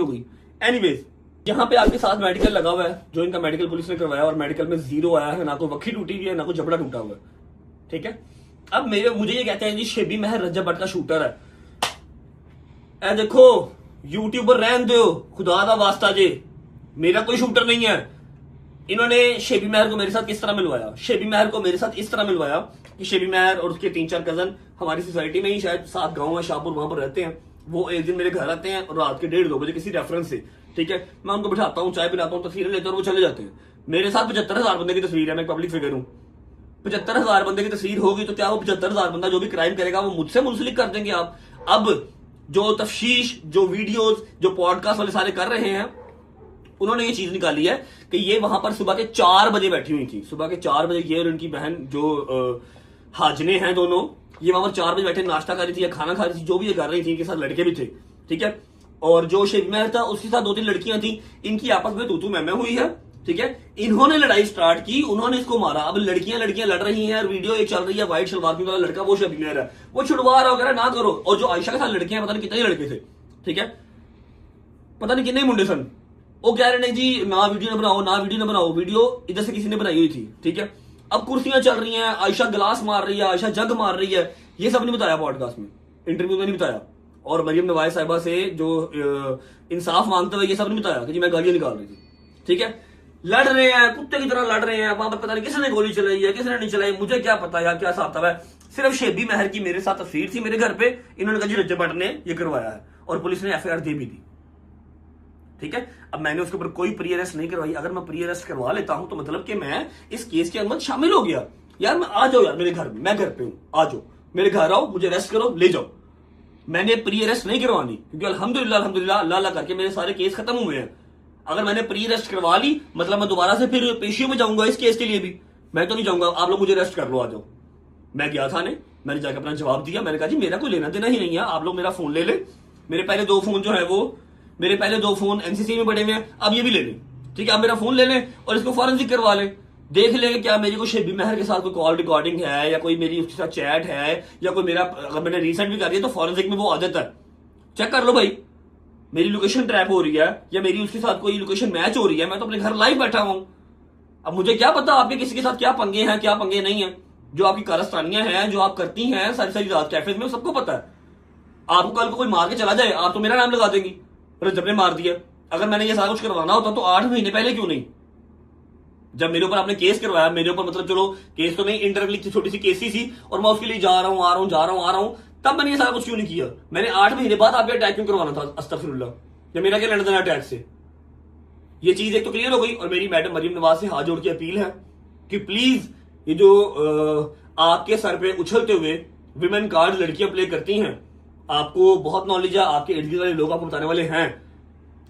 गई। एनीवेज यहाँ पे आपके साथ मेडिकल लगा हुआ है, जो इनका मेडिकल पुलिस ने करवाया, और मेडिकल में 0 आया है, ना कोई वक्की टूटी हुई है, ना कोई जबड़ा टूटा हुआ है। ठीक है, अब मुझे ये कहते हैं जी शेबी महर रजब भट्ट का शूटर है। ए देखो यूट्यूबर रहन दो, खुदा दा वास्ता जे, मेरा कोई शूटर नहीं है। इन्होंने शेबी महर को मेरे साथ किस तरह मिलवाया? शेबी महर को मेरे साथ इस तरह मिलवाया कि शेबी महर और उसके 3-4 कजन हमारी सोसाइटी में ही, शायद 7 गांव है शाहपुर, वहां पर रहते हैं। वो एक दिन मेरे घर आते हैं और रात के 1:30-2 बजे किसी रेफरेंस से, ठीक है, मैं उनको बिठाता हूँ, चाय पिलाता हूँ, तस्वीरें लेते हैं और वो चले जाते हैं। मेरे साथ 75,000 बंदे की तस्वीर है, मैं पब्लिक फिगर हूँ। 75,000 बंदे की तस्वीर होगी तो क्या वो 75,000 बंदा जो भी क्राइम करेगा वो मुझसे मुंसलिक कर देंगे आप? अब जो तफ्शीश, जो वीडियोस, जो पॉडकास्ट वाले सारे कर रहे हैं, उन्होंने ये चीज निकाली है कि ये वहां पर सुबह के 4 बजे बैठी हुई थी। सुबह के 4 बजे ये और इनकी बहन जो हाजने हैं दोनों, ये वहां पर 4 बजे बैठे नाश्ता कर रही थी या खाना खा रही थी, जो भी ये कर रही थी, इनके साथ लड़के भी थे, ठीक है। और जो शेबी महर था उसके साथ 2-3 लड़कियां थी, इनकी आपस में तू मैं हुई है, ठीक है। इन्होंने लड़ाई स्टार्ट की, उन्होंने इसको मारा। अब लड़कियां लड़ रही हैं, वीडियो एक चल रही है, व्हाइट सलवार में वाला लड़का वो शेबी महर है, वो छुड़वा रहा वगैरह, ना करो। और जो आयशा के साथ लड़कियां, पता नहीं कितने लड़के थे, ठीक है, पता नहीं कितने मुंडे सन, वो कह रहे नहीं जी ना वीडियो ना बनाओ, वीडियो इधर से किसी ने बनाई हुई थी, ठीक है। अब कुर्सियां चल रही हैं, आयशा गिलास मार रही है, आयशा जग मार रही है, ये सब नहीं बताया पॉडकास्ट में, इंटरव्यू में नहीं बताया। और मरियम नवाज साहिबा से जो इंसाफ मांगते हुए ये सब नहीं बताया कि जी मैं गालियां निकाल रही थी, ठीक है। लड़ रहे हैं, कुत्ते की तरह लड़ रहे हैं, वहां पर पता नहीं किसने गोली चलाई है, किसने नहीं चलाई, मुझे क्या पता यार क्या हिसाब है। सिर्फ शेबी महर की मेरे साथ तस्वीर थी मेरे घर पे, इन्होंने कहा जी रज्जब भट्ट ने ये करवाया है, और पुलिस ने FIR दे भी दी, ठीक है। अब मैंने उसके ऊपर कोई प्री अरेस्ट नहीं करवाई। अगर मैं प्री अरेस्ट करवा लेता हूं तो मतलब कि मैं इस केस के अंदर शामिल हो गया। यार मैं आ जाओ यार मेरे घर में, मैं घर पे हूं, आ जाओ मेरे घर आओ, मुझे अरेस्ट करो, ले जाओ। मैंने प्री अरेस्ट नहीं करवानी, क्योंकि अल्हम्दुलिल्लाह अल्लाह करके मेरे सारे केस खत्म हुए हैं। अगर मैंने प्री अरेस्ट करवा ली मतलब मैं दोबारा से फिर पेशियों में जाऊंगा इस केस के लिए भी, मैं तो नहीं जाऊंगा। आप लोग मुझे अरेस्ट कर लो, आ जाओ। मैं गया था, मैंने जाकर अपना जवाब दिया, मैंने कहा जी मेरा कोई लेना देना ही नहीं है, आप लोग मेरा फोन ले ले। मेरे पहले 2 फोन जो है वो मेरे पहले 2 फोन NCC में पड़े हुए हैं, अब ये भी ले लें, ठीक है। आप मेरा फोन ले लें और इसको फॉरेंसिक करवा लें, देख लेंगे क्या मेरी कोई शेबी महर के साथ कोई कॉल रिकॉर्डिंग है या कोई मेरी उसके साथ चैट है या कोई मेरा, अगर मैंने रिसेंट भी कर दिया तो फॉरेंसिक में वो आदत है, चेक कर लो भाई मेरी लोकेशन ट्रैप हो रही है या मेरी उसके साथ कोई लोकेशन मैच हो रही है। मैं तो अपने घर लाइव बैठा हूं, अब मुझे क्या पता आपके किसी के साथ क्या पंगे हैं क्या पंगे नहीं है। जो आपकी कारस्तानियां हैं, जो आप करती हैं सारी रात कैफेज में, सबको पता है। आपको कल को कोई मार के चला जाए, आप तो मेरा नाम लगा देंगी, रज्जब ने मार दिया। अगर मैंने ये सारा कुछ करवाना होता तो 8 महीने पहले क्यों नहीं, जब मेरे ऊपर आपने केस करवाया, मेरे ऊपर मतलब चलो केस तो नहीं, इंटरव्यू छोटी सी केस ही थी और मैं उसके लिए जा रहा हूं आ रहा हूं, तब मैंने ये सारा कुछ क्यों नहीं किया। मैंने 8 महीने बाद आप अटैक क्यों करवाना था, अस्तगफिरुल्लाह, या मेरा क्या लेना देना अटैक से। ये चीज एक तो क्लियर हो गई। और मेरी मैडम मरियम नवाज से हाथ जोड़ के अपील है कि प्लीज ये जो आपके सर पे उछलते हुए विमेन कार्ड लड़कियां प्ले करती हैं, आपको बहुत नॉलेज है, आपके इर्द गिर्द वाले लोग आपको बताने वाले हैं,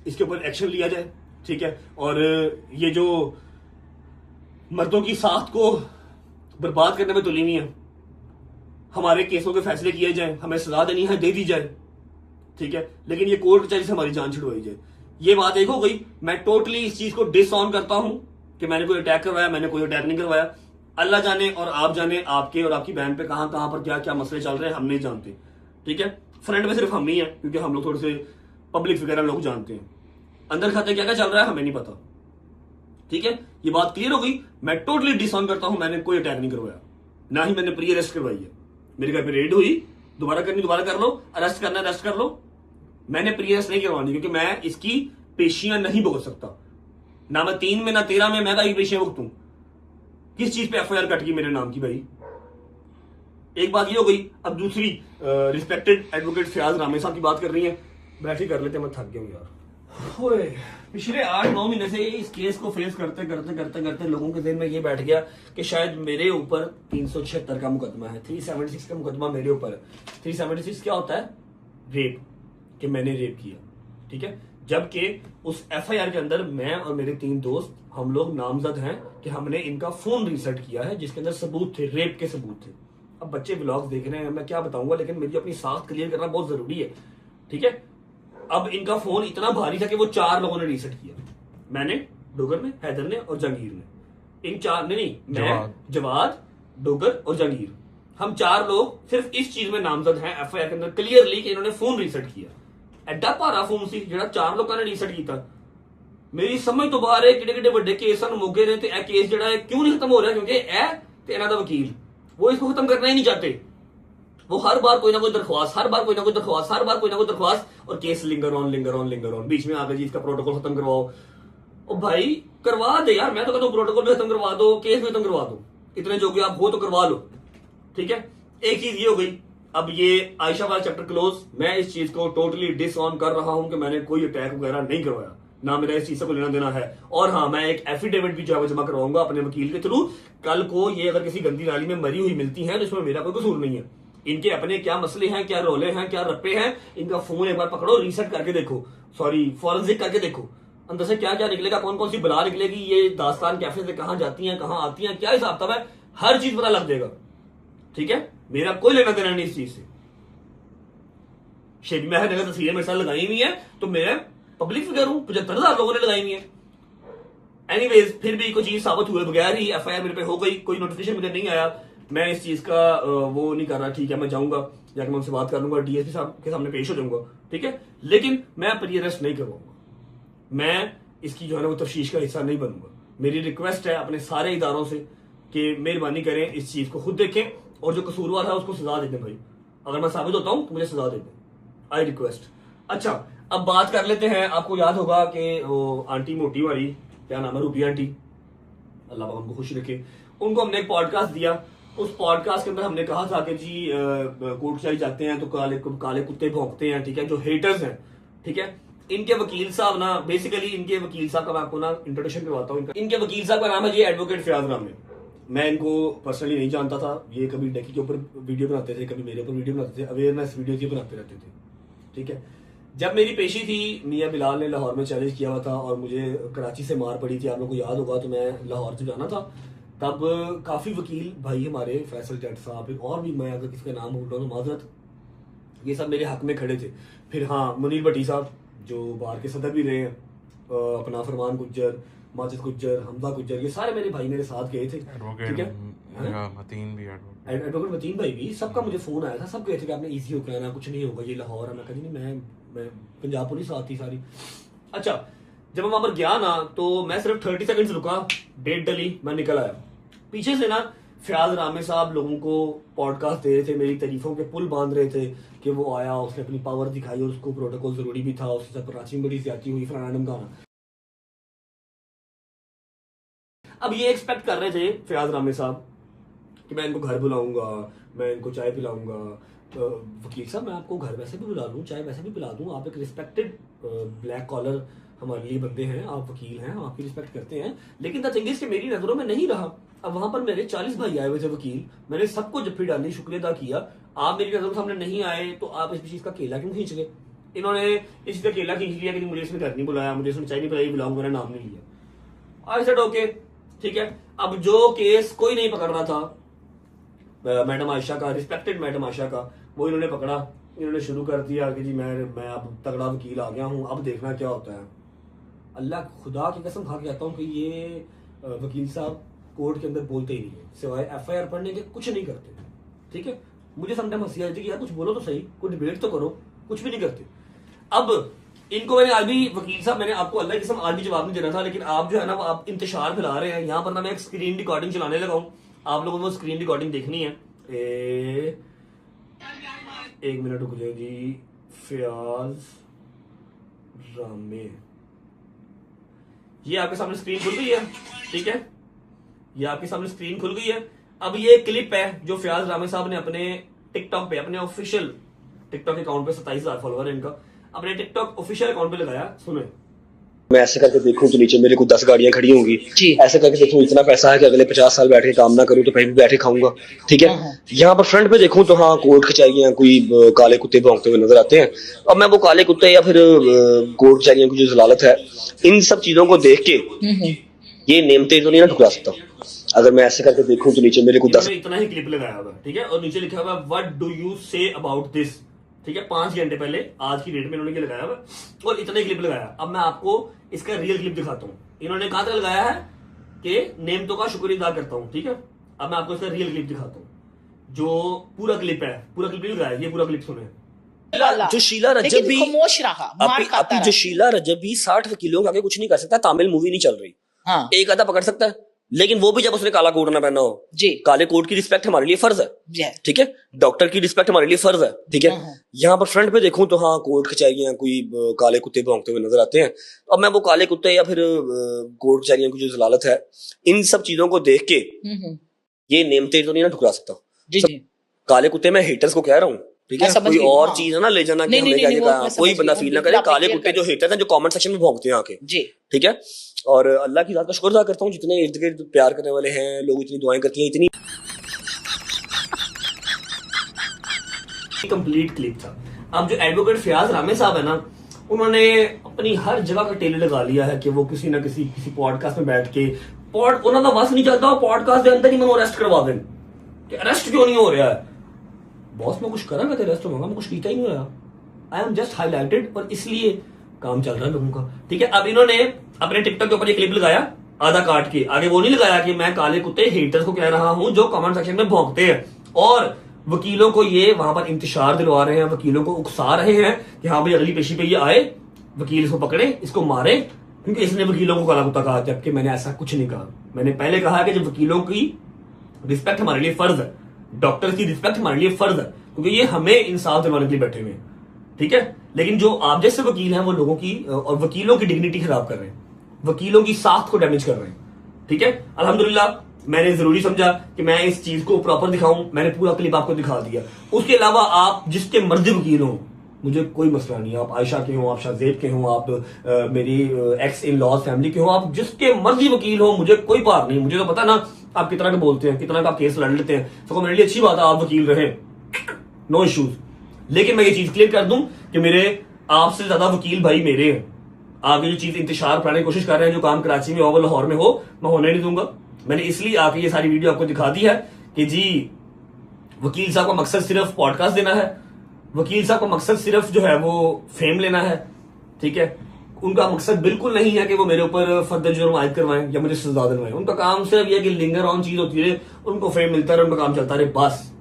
इसके ऊपर एक्शन लिया जाए, ठीक है। और ये जो मर्दों की साख को बर्बाद करने में तुली हुई है, हमारे केसों के फैसले किए जाए, हमें सजा देनी है दे दी जाए, ठीक है, लेकिन ये कोर्ट कचहरी से हमारी जान छुड़वाई जाए। ये बात एक हो गई। मैं टोटली इस चीज को डिसऑन करता हूं कि मैंने कोई अटैक करवाया, मैंने कोई अटैक नहीं करवाया। अल्लाह जाने और आप जाने आपके और आपकी बहन पे कहां पर क्या क्या मसले चल रहे हैं, हम नहीं जानते, ठीक है। फ्रंट में सिर्फ हम ही है क्योंकि हम लोग थोड़े से पब्लिक फिगर लोग जानते हैं, अंदर खाते क्या क्या चल रहा है हमें नहीं पता, ठीक है। ये बात क्लियर हो गई। मैं टोटली डिसऑन करता हूं, मैंने कोई अटैक नहीं करवाया, ना ही मैंने प्री अरेस्ट करवाई है। मेरे घर पे रेड हुई, दोबारा करनी दोबारा कर लो, अरेस्ट करना अरेस्ट कर लो, मैंने प्री अरेस्ट नहीं करवानी क्योंकि मैं इसकी पेशियां नहीं भुगत सकता, ना मैं 3 में ना 13 में मैं भाई पेशियां भुगतूं। किस चीज पे FIR कट गई मेरे नाम की भाई, एक बात ये हो गई। अब दूसरी, रिस्पेक्टेड एडवोकेट फयाज रामे साहब की बात कर रही है, बैठ ही कर लेते, मैं थक गया हूं यार। ओए पिछले 8-9 महीने से इस केस को फेस करते करते लोगों के दिल में ये बैठ गया कि शायद मेरे ऊपर 376 का मुकदमा है, 376 का मुकदमा मेरे ऊपर है। 376 क्या होता है, रेप, कि मैंने रेप किया, ठीक है। जबकि उस FIR के अंदर मैं और मेरे 3 दोस्त हम लोग नामजद हैं कि हमने इनका फोन रीसेट किया है जिसके अंदर सबूत थे, रेप के सबूत थे। अब बच्चे व्लॉग्स देख रहे हैं, मैं क्या बताऊंगा, लेकिन मेरी अपनी साख क्लियर करना बहुत जरूरी है, ठीक है। अब इनका फोन इतना भारी था कि वो 4 लोगों ने रीसेट किया, मैंने, डोगर ने, हैदर ने और जहांगीर ने। इन 4 नहीं, मैं, जवाद, डोगर और जहांगीर, हम 4 लोग सिर्फ इस चीज में नामजद हैं FIR के अंदर क्लियरली कि इन्होंने फोन रीसेट किया। एडा भारा फोन सी जो 4 लोगों ने रीसेट किया। मेरी समझ तो बाहर है किडे बड़े केस मोगे ने, केस जो क्यों नहीं खत्म हो रहा, क्योंकि इन्हों का वकील वो इसको खत्म करना ही नहीं चाहते। वो हर बार कोई ना कोई दरख्वास्त, हर बार कोई ना कोई दरख्वास्त, और केस लिंगर ऑन। बीच में आकर जी इसका प्रोटोकॉल खत्म करवाओ। ओ भाई करवा दे यार, मैं तो कहता हूं प्रोटोकॉल भी खत्म करवा दो, केस भी खत्म करवा दो, इतने जो कि आप हो तो करवा लो, ठीक है। एक चीज ये हो गई। अब ये आयशा वाला चैप्टर क्लोज। मैं इस चीज को टोटली डिसऑन कर रहा हूं कि मैंने कोई अटैक वगैरह नहीं करवाया, ना मेरा इस चीज से कोई लेना देना है। और हाँ, मैं एक एफिडेविट भी जो है जमा करवाऊंगा अपने वकील के थ्रू। कल को ये अगर किसी गंदी नाली में मरी हुई मिलती है तो इसमें मेरा कोई कसूर नहीं है। इनके अपने क्या मसले हैं, क्या रोले हैं, क्या रप्पे हैं, इनका फोन एक बार पकड़ो, रीसेट करके देखो, सॉरी फॉरेंसिक करके देखो, अंदर से क्या क्या निकलेगा, कौन कौन सी बला निकलेगी, ये दास्तान कैफे से कहां जाती हैं, कहां आती हैं, क्या हिसाब था, हर चीज पता लग जाएगा। ठीक है, मेरा कोई लेना देना नहीं इस चीज से। शेबी महर अगर तस्वीरें मेरे साथ लगाई हुई है तो मैं पब्लिक फिगर हूं, 75,000 लोगों ने लगाई हुई है। एनीवेज, फिर भी कोई चीज साबित हुए बगैर ही एफआईआर मेरे पे हो गई, कोई नोटिफिकेशन मुझे नहीं आया, मैं इस चीज का वो नहीं कर रहा। ठीक है, मैं जाऊंगा, जाकर मैं उनसे बात कर लूंगा, डीएसपी साहब के सामने पेश हो जाऊंगा, ठीक है, लेकिन मैं पर अरेस्ट नहीं करवाऊंगा, मैं इसकी जो है ना वो तफ्तीश का हिस्सा नहीं बनूंगा। मेरी रिक्वेस्ट है अपने सारे इदारों से कि मेहरबानी करें, इस चीज को खुद देखें और जो कसूरवार है उसको सजा दे दें। भाई अगर मैं साबित होता हूं तो मुझे सजा दे दें, आई रिक्वेस्ट। अच्छा, अब बात कर लेते हैं। आपको याद होगा कि वो आंटी मोटी वाली, क्या नाम है, रूबी आंटी, अल्लाह पाक उनको खुश रखे, उनको हमने एक पॉडकास्ट दिया। उस पॉडकास्ट के अंदर हमने कहा था कि जी कोर्ट चाई जाते हैं तो काले कुत्ते भौंकते हैं, ठीक है, जो हेटर्स हैं, ठीक है। इनके वकील साहब ना, बेसिकली इनके वकील साहब का मैं आपको ना इंट्रोडक्शन करवाता हूँ। इनके वकील साहब का नाम है जी एडवोकेट फयाज रामे। मैं इनको पर्सनली नहीं जानता था, ये कभी डेकी के ऊपर वीडियो बनाते थे, कभी मेरे ऊपर वीडियो बनाते थे, अवेयरनेस वीडियो ये बनाते रहते थे, ठीक है। जब मेरी पेशी थी, मियां बिलाल ने लाहौर में चैलेंज किया हुआ था और मुझे कराची से मार पड़ी थी, आप लोगों को याद होगा, तो मैं लाहौर से जाना था। तब काफी वकील भाई हमारे, फैसल जट साहब और भी, मैं अगर किसी का नाम भूल रहा हूँ तो माजरत, ये सब मेरे हक में खड़े थे। फिर हाँ, मुनीर भट्टी साहब जो बार के सदर भी रहे हैं, अपना फरमान गुज्जर, माजिद गुज्जर, हमजा गुज्जर, ये सारे मेरे भाई मेरे साथ गए थे, ठीक है। एडवोकेट मतीन भाई भी, सबका मुझे फोन आया था, सब कहे थे कि आपने इजी होकर आना, कुछ नहीं होगा, ये लाहौर है। मैं कहा नहीं, मैं पंजाब पुलिस साथ थी सारी। अच्छा, जब मैं वहां पर गया ना तो मैं सिर्फ 30 सेकंड्स रुका, डेट डली, मैं निकल आया। पीछे से ना फयाज रामे साहब लोगों को पॉडकास्ट दे रहे थे, मेरी तारीफों के पुल बांध रहे थे कि वो आया, उसने अपनी पावर दिखाई और उसको प्रोटोकॉल जरूरी भी था, उसके साथ कराची में बड़ी ज्यादती हुई, फलाना ढमकाना। अब ये एक्सपेक्ट कर रहे थे फयाज रामे साहब कि मैं इनको घर बुलाऊंगा, मैं इनको चाय पिलाऊंगा। वकील साहब, मैं आपको घर वैसे भी बुला लूँ, चाय वैसे भी पिला दूँ, आप एक रिस्पेक्टेड ब्लैक कॉलर हमारे लिए बंदे हैं, आप वकील हैं, हम आपकी रिस्पेक्ट करते हैं। लेकिन द थिंग इज कि मेरी नजरों में नहीं रहा। अब वहां पर मेरे 40 भाई आए हुए थे वकील, मैंने सबको जफ्फी डाली, शुक्रिया अदा किया। आप मेरी नजरों के सामने नहीं आए तो आप इस चीज का केला क्यों खींच गए? इन्होंने इस चीज का केला खींच लिया कि मुझे इसने घर नहीं बुलाया, मुझे इसने चाय नहीं पिलाई, बुलाऊंगा, मैंने नाम नहीं लिया। आई सेड ओके, ठीक है। अब जो केस कोई नहीं पकड़ रहा था, मैडम आयशा का, रिस्पेक्टेड मैडम आयशा का, वो इन्होंने पकड़ा। इन्होंने शुरू कर दिया कि जी मैं अब तगड़ा वकील आ गया हूँ, अब देखना क्या होता है। अल्लाह खुदा की कसम खा के कहता हूँ कि ये वकील साहब कोर्ट के अंदर बोलते ही नहीं है, सिवाय एफआईआर पढ़ने के कुछ नहीं करते, ठीक है। मुझे समटाइम हंसी आती है कि यार कुछ बोलो तो सही, कोई डिबेट तो करो, कुछ भी नहीं करते। अब इनको मैंने आज भी, वकील साहब, मैंने आपको अल्लाह की कसम आज भी जवाब नहीं देना था, लेकिन आप जो है ना आप इंतशार फैला रहे हैं। यहाँ पर ना मैं एक स्क्रीन रिकॉर्डिंग चलाने लगा हूँ, आप लोगों को स्क्रीन रिकॉर्डिंग देखनी है। एक मिनट रुक जाए जी। फयाज रामे, ये आपके सामने स्क्रीन खुल गई है, ठीक है, ये आपके सामने स्क्रीन खुल गई है। अब ये क्लिप है जो फयाज रामे साहब ने अपने टिकटॉक पे, अपने ऑफिशियल टिकटॉक अकाउंट पे, 27,000 फॉलोअर है इनका, अपने टिकटॉक ऑफिशियल अकाउंट पे लगाया। सुने। मैं ऐसे करके देखूं तो नीचे मेरे को 10 गाड़ियां खड़ी होंगी, ऐसे करके देखूं इतना पैसा है कि अगले 50 साल बैठ के काम ना करूं तो कहीं भी बैठे खाऊंगा, ठीक है। यहाँ पर फ्रंट पे देखूं तो हाँ, कोर्ट कचहरियां, कोई काले कुत्ते भौंकते हुए नजर आते हैं। अब मैं वो काले कुत्ते या फिर कोर्ट कचहरियों की जो जलालत है, इन सब चीजों को देख के ये नेमते तो नहीं ना ठुकरा सकता। अगर मैं ऐसे करके देखूं तो नीचे मेरे को 10, इतना ही क्लिप लगाया हुआ, ठीक है, और नीचे लिखा हुआ what do you say about this, ठीक है। 5 घंटे पहले आज की डेट में इन्होंने लगाया हुआ और इतने क्लिप लगाया। अब मैं आपको इसका रियल क्लिप दिखाता हूँ। इन्होंने कहा था लगाया है कि नेमतों का शुक्र अदा करता हूँ, ठीक है। अब मैं आपको इसका रियल क्लिप दिखाता हूँ, जो पूरा क्लिप है, पूरा क्लिप नहीं लगाया, ये पूरा क्लिप सुने। जो शीला रजब भी खामोश रहा, मार खाता रहा। जो शीला रजब भी 60 वकीलों के आगे कुछ नहीं कर सकता। तमिल मूवी नहीं चल रही, हाँ, एक आधा पकड़ सकता है, लेकिन वो भी जब उसने काला कोट ना पहना हो जी। काले कोट की रिस्पेक्ट हमारे लिए फर्ज है, ठीक है। डॉक्टर की रिस्पेक्ट हमारे लिए फर्ज है, ठीक है। यहाँ पर फ्रंट पे देखूं तो हाँ, कोर्ट कचहरियां, कोई काले कुत्ते भौंकते हुए नजर आते हैं। अब मैं वो काले कुत्ते या फिर कोर्ट कचहरियों की जो जलालत है, इन सब चीजों को देख के ये नेमते तो नहीं ना ठुकरा सकता। काले कुत्ते मैं हेटर्स को कह रहा हूँ, ठीक है। कोई और चीज है ना ले जाना कि हमने क्या कहा, कोई बंदा फील ना करे। काले कुत्ते जो हेटर्स हैं, जो कमेंट सेक्शन में भौंकते हैं आके, ठीक है। और अल्लाह की ज़ात का शुक्र अदा करता हूँ, जितने इर्द गिर्द प्यार करने वाले हैं लोग, इतनी दुआएं करती हैं, इतनी कंप्लीट क्लिप था। अब जो एडवोकेट फयाज रामे साहब है ना, उन्होंने अपनी हर जगह का टेले लगा लिया है कि वो किसी ना किसी पॉडकास्ट में बैठ के उन्होंने बस नहीं चलता, पॉडकास्ट के अंदर ही मैं अरेस्ट करवा दें। कि अरेस्ट क्यों नहीं हो रहा है। बॉस मैं कुछ करा मैं अरेस्ट होगा, मैं कुछ कीता ही नहीं होया, आई एम जस्ट हाईलाइटेड और इसलिए काम चल रहा है लोगों का। ठीक है, अब इन्होंने अपने टिकटॉक के ऊपर ये क्लिप लगाया आधा काट के, आगे वो नहीं लगाया कि मैं काले कुत्ते हेटर्स को कह रहा हूं जो कमेंट सेक्शन में भौंकते हैं, और वकीलों को ये वहां पर इंतशार दिलवा रहे हैं, वकीलों को उकसा रहे हैं कि हाँ भाई अगली पेशी पे ये आए, वकील इसको पकड़े, इसको मारे, क्योंकि इसने वकीलों को काला कुत्ता कहा, जबकि मैंने ऐसा कुछ नहीं कहा। मैंने पहले कहा कि जब वकीलों की रिस्पेक्ट हमारे लिए फर्ज है, डॉक्टर्स की रिस्पेक्ट हमारे लिए फर्ज है, क्योंकि ये हमें इंसाफ दिलवाने के लिए बैठे हुए हैं। ठीक है, लेकिन जो आप जैसे वकील हैं वो लोगों की और वकीलों की डिग्निटी खराब कर रहे हैं, वकीलों की साख को डैमेज कर रहे हैं। ठीक है, अल्हम्दुलिल्लाह मैंने जरूरी समझा कि मैं इस चीज को प्रॉपर दिखाऊं, मैंने पूरा क्लिप आपको दिखा दिया। उसके अलावा आप जिसके मर्जी वकील हो, मुझे कोई मसला नहीं, आप आयशा के हो, आप शाहजेब के हो, आप मेरी एक्स इन लॉज फैमिली के हो, आप जिसके मर्जी वकील हो, मुझे कोई पार नहीं। मुझे तो पता ना आप कितना का बोलते हैं, कितना का आप केस लड़ लेते हैं, तो मेरे लिए अच्छी बात है आप वकील रहे, नो इश्यूज। लेकिन मैं ये चीज क्लियर कर दूं कि मेरे आपसे ज्यादा वकील भाई मेरे हैं। आप ये जो चीज इंतशार कराने की कोशिश कर रहे हैं, जो काम कराची में हो लाहौर में हो, मैं होने नहीं दूंगा। मैंने इसलिए आके ये सारी वीडियो आपको दिखा दी है कि जी वकील साहब का मकसद सिर्फ पॉडकास्ट देना है, वकील साहब का मकसद सिर्फ जो है वो फेम लेना है। ठीक है, उनका मकसद बिल्कुल नहीं है कि वो मेरे ऊपर फर्दर जुर्म आयद करवाएं या मुझे सजा दिलवाएं। उनका काम सिर्फ ये कि लिंगर ऑन चीज होती है, उनको फेम मिलता रहे, उनका काम चलता रहे, बस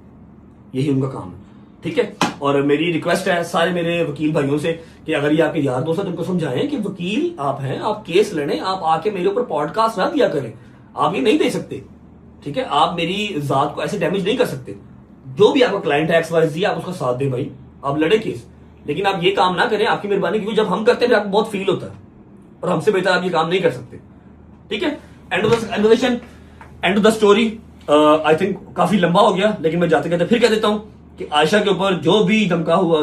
यही उनका काम है। ठीक है, और मेरी रिक्वेस्ट है सारे मेरे वकील भाइयों से कि अगर ये आपके यार दोस्त है तो उनको समझाएं कि वकील आप हैं, आप केस लड़ें, आप आके मेरे ऊपर पॉडकास्ट ना दिया करें, आप ये नहीं दे सकते। ठीक है, आप मेरी जात को ऐसे डैमेज नहीं कर सकते। जो भी आपका क्लाइंट है XYZ, आप उसका साथ दें भाई, आप लड़े केस, लेकिन आप ये काम ना करें, आपकी मेहरबानी, क्योंकि जब हम करते हैं आपको बहुत फील होता है और हमसे बेहतर आप ये काम नहीं कर सकते। ठीक है, end of the story. I think काफी लंबा हो गया, लेकिन मैं जाते कहते फिर कह देता हूं कि आयशा के ऊपर जो भी धमका हुआ,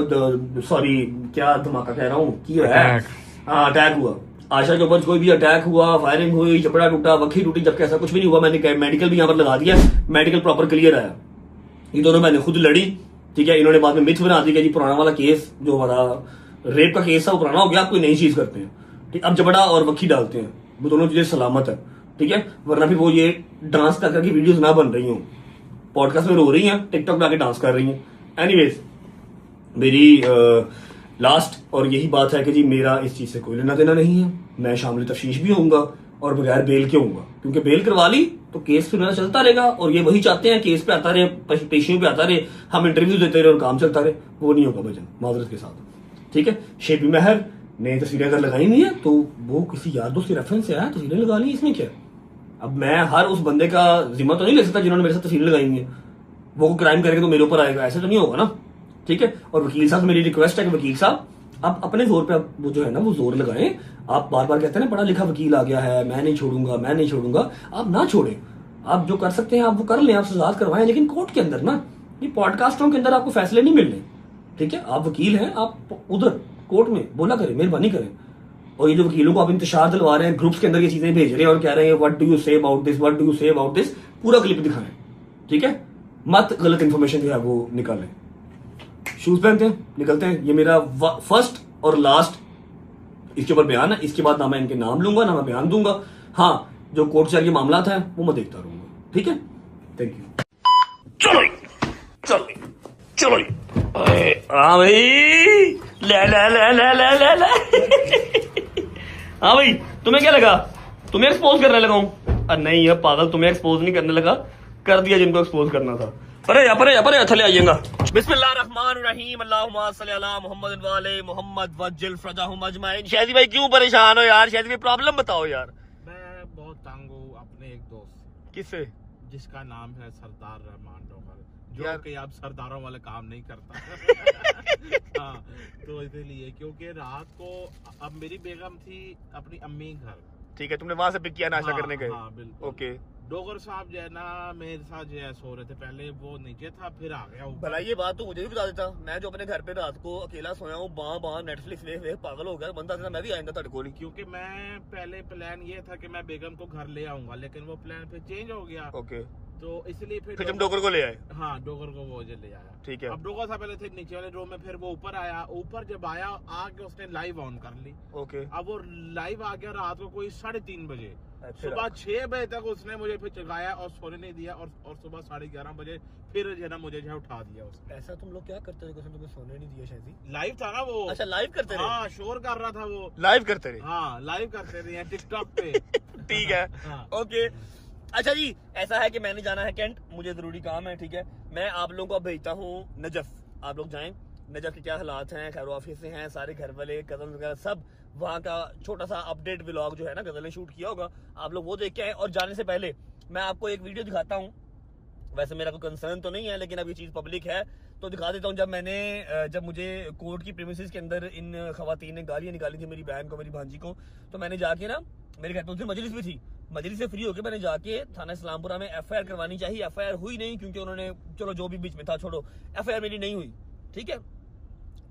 सॉरी क्या धमाका कह रहा हूं, अटैक हुआ, आयशा के ऊपर कोई भी अटैक हुआ, फायरिंग हुई, जबड़ा टूटा, वक्की टूटी, जबकि ऐसा कुछ भी नहीं हुआ। मैंने मेडिकल भी यहाँ पर लगा दिया, मेडिकल प्रॉपर क्लियर आया। ये दोनों मैंने खुद लड़ी। ठीक है, इन्होंने बाद में मिथ बना दी कि जी पुराना वाला केस जो हमारा रेप का केस था वो पुराना हो गया, आप कोई नई चीज करते हैं। ठीक, अब जबड़ा और वक्की डालते हैं, वो दोनों चीजें सलामत है। ठीक है, वरना फिर वो ये डांस कर करके वीडियोस ना बन रही हूँ, पॉडकास्ट में रो रही हैं, टिकटॉक पे आके डांस कर रही हैं। एनीवेज, मेरी लास्ट और यही बात है कि जी मेरा इस चीज से कोई लेना देना नहीं है। मैं शामिल तफ्तीश भी होऊंगा और बगैर बेल के होऊंगा, क्योंकि बेल करवा ली तो केस फिर मेरा चलता रहेगा, और ये वही चाहते हैं केस पे आता रहे, पेशियों पे आता रहे, हम इंटरव्यू देते रहे और काम चलता रहे। वो नहीं होगा भजन, माजरत के साथ। ठीक है, शेबी महर ने तस्वीरें अगर लगाई नहीं है तो वो किसी यार दोस्त के रेफरेंस से आया, तस्वीरें लगा ली, इसमें क्या। अब मैं हर उस बंदे का जिम्मा तो नहीं ले सकता जिन्होंने मेरे साथ तस्वीरें लगाई है, वो क्राइम करके तो मेरे ऊपर आएगा, ऐसे तो नहीं होगा ना। ठीक है, और वकील साहब से मेरी रिक्वेस्ट है कि वकील साहब आप अपने जोर पे आप वो जो है ना वो जोर लगाएं। आप बार बार कहते हैं ना पढ़ा लिखा वकील आ गया है, मैं नहीं छोड़ूंगा, मैं नहीं छोड़ूंगा, आप ना छोड़ें। आप जो कर सकते हैं आप वो कर लें, आप सजा करवाएं, लेकिन कोर्ट के अंदर ना, ये पॉडकास्टों के अंदर आपको फैसले नहीं मिलने। ठीक है, आप वकील हैं, आप उधर कोर्ट में बोला करें, मेहरबानी करें। और ये जो वकीलों को आप इंतशार दिलवा रहे हैं, ग्रुप्स के अंदर ये चीजें भेज रहे हैं और कह रहे हैं what do you say about this, what do you say about this, पूरा क्लिप दिखाएं। ठीक है, मत गलत इंफॉर्मेशन जो है वो निकालें। शूज पहनते हैं, निकलते हैं। ये मेरा फर्स्ट और लास्ट इसके ऊपर बयान है। इसके बाद ना मैं इनके नाम लूंगा ना मैं बयान दूंगा। हाँ, जो कोर्ट से मामला है वो मैं देखता रहूंगा। ठीक है, थैंक यू। चलो चलो चलो, हाँ भाई, ले ले ले ले ले ले ले। हाँ भाई, तुम्हें क्या लगा तुम्हें एक्सपोज करने लगा हूं? अरे नहीं है पागल, तुम्हें एक्सपोज नहीं करने लगा, कर दिया जिनको एक्सपोज करना था। परे थले आइएगा। बिस्मिल्लाहिर्रहमानिर्रहीम, अल्लाहुम्मा सल्ली अला मुहम्मद व आले मुहम्मद वज्जिल फरजाहुम अजमईन। शादी भाई क्यों परेशान हो यार? शादी भाई प्रॉब्लम बताओ यार। मैं बहुत तंग हूँ अपने एक दोस्त किससे? जिसका नाम है सरदार रहमान डोगर, जो यार कि अब सरदारों वाले काम नहीं करता। हाँ, तो इसीलिए क्योंकि रात को अब मेरी बेगम थी अपनी अम्मी घर। ठीक है, तुमने वहां से पिक किया नाश्ता हाँ, करने गए? हाँ, बिल्कुल। ओके, डोगर साहब जो है ना मेरे साथ जो है सो रहे थे, पहले वो नीचे था फिर आ गया ऊपर। भला ये बात तो मुझे भी बता देता। मैं जो अपने घर पे रात को अकेला सोया हूँ, बाहर नेटफ्लिक्स देख पागल हो गया, बंदा था मैं भी आइंदा तेरे को नहीं। क्योंकि मैं पहले प्लान ये था कि मैं बेगम को घर ले आऊंगा, लेकिन वो प्लान फिर चेंज हो गया। ओके, तो इसलिए फिर तुम डोगर को ले आए? हाँ, डोगर को वो ले आया। ठीक है। अब डोगर से पहले थे नीचे वाले रूम में, फिर वो ऊपर आया। ऊपर जब आया आके उसने लाइव ऑन कर ली। ओके। अब वो लाइव आ गया रात को कोई 3:30 बजे। सुबह 6 बजे तक उसने मुझे फिर जगाया और सोने नहीं दिया, और सुबह 11:30 बजे फिर जो है ना मुझे जो है उठा दिया उसने। ऐसा तुम लोग क्या करते थे? तुम्हें सोने नहीं दिया शायद? लाइव था ना वो। अच्छा, लाइव करते रहे? हाँ, शोर कर रहा था वो। लाइव करते रहे? हाँ, लाइव करते रहे हैं टिकटॉक पे। ठीक है। हाँ। ओके। अच्छा जी, ऐसा है कि मैंने जाना है कैंट, मुझे जरूरी काम है। ठीक है, मैं आप लोगों को भेजता हूँ नजफ। आप लोग जाएं, नजफ के क्या हालात हैं, खैर ऑफिस से हैं, सारे घर वाले कजन वगैरह सब, वहाँ का छोटा सा अपडेट व्लॉग जो है ना गजल ने शूट किया होगा, आप लोग वो देख के आए। और जाने से पहले मैं आपको एक वीडियो दिखाता हूँ। वैसे मेरा कोई कंसर्न तो नहीं है, लेकिन अब ये चीज़ पब्लिक है तो दिखा देता हूँ। जब मुझे कोर्ट की प्रीमिसेस के अंदर इन खवातीन ने गालियाँ निकाली थी मेरी बहन को, मेरी भांजी को, तो मैंने जाके ना, मेरे घर पे उस दिन मजलिस भी थी, मजलिस से फ्री होकर मैंने जाके थाना इस्लामपुरा में FIR करवानी चाहिए। FIR हुई नहीं, क्योंकि उन्होंने, चलो जो भी बीच में था छोड़ो, FIR मेरी नहीं हुई। ठीक है,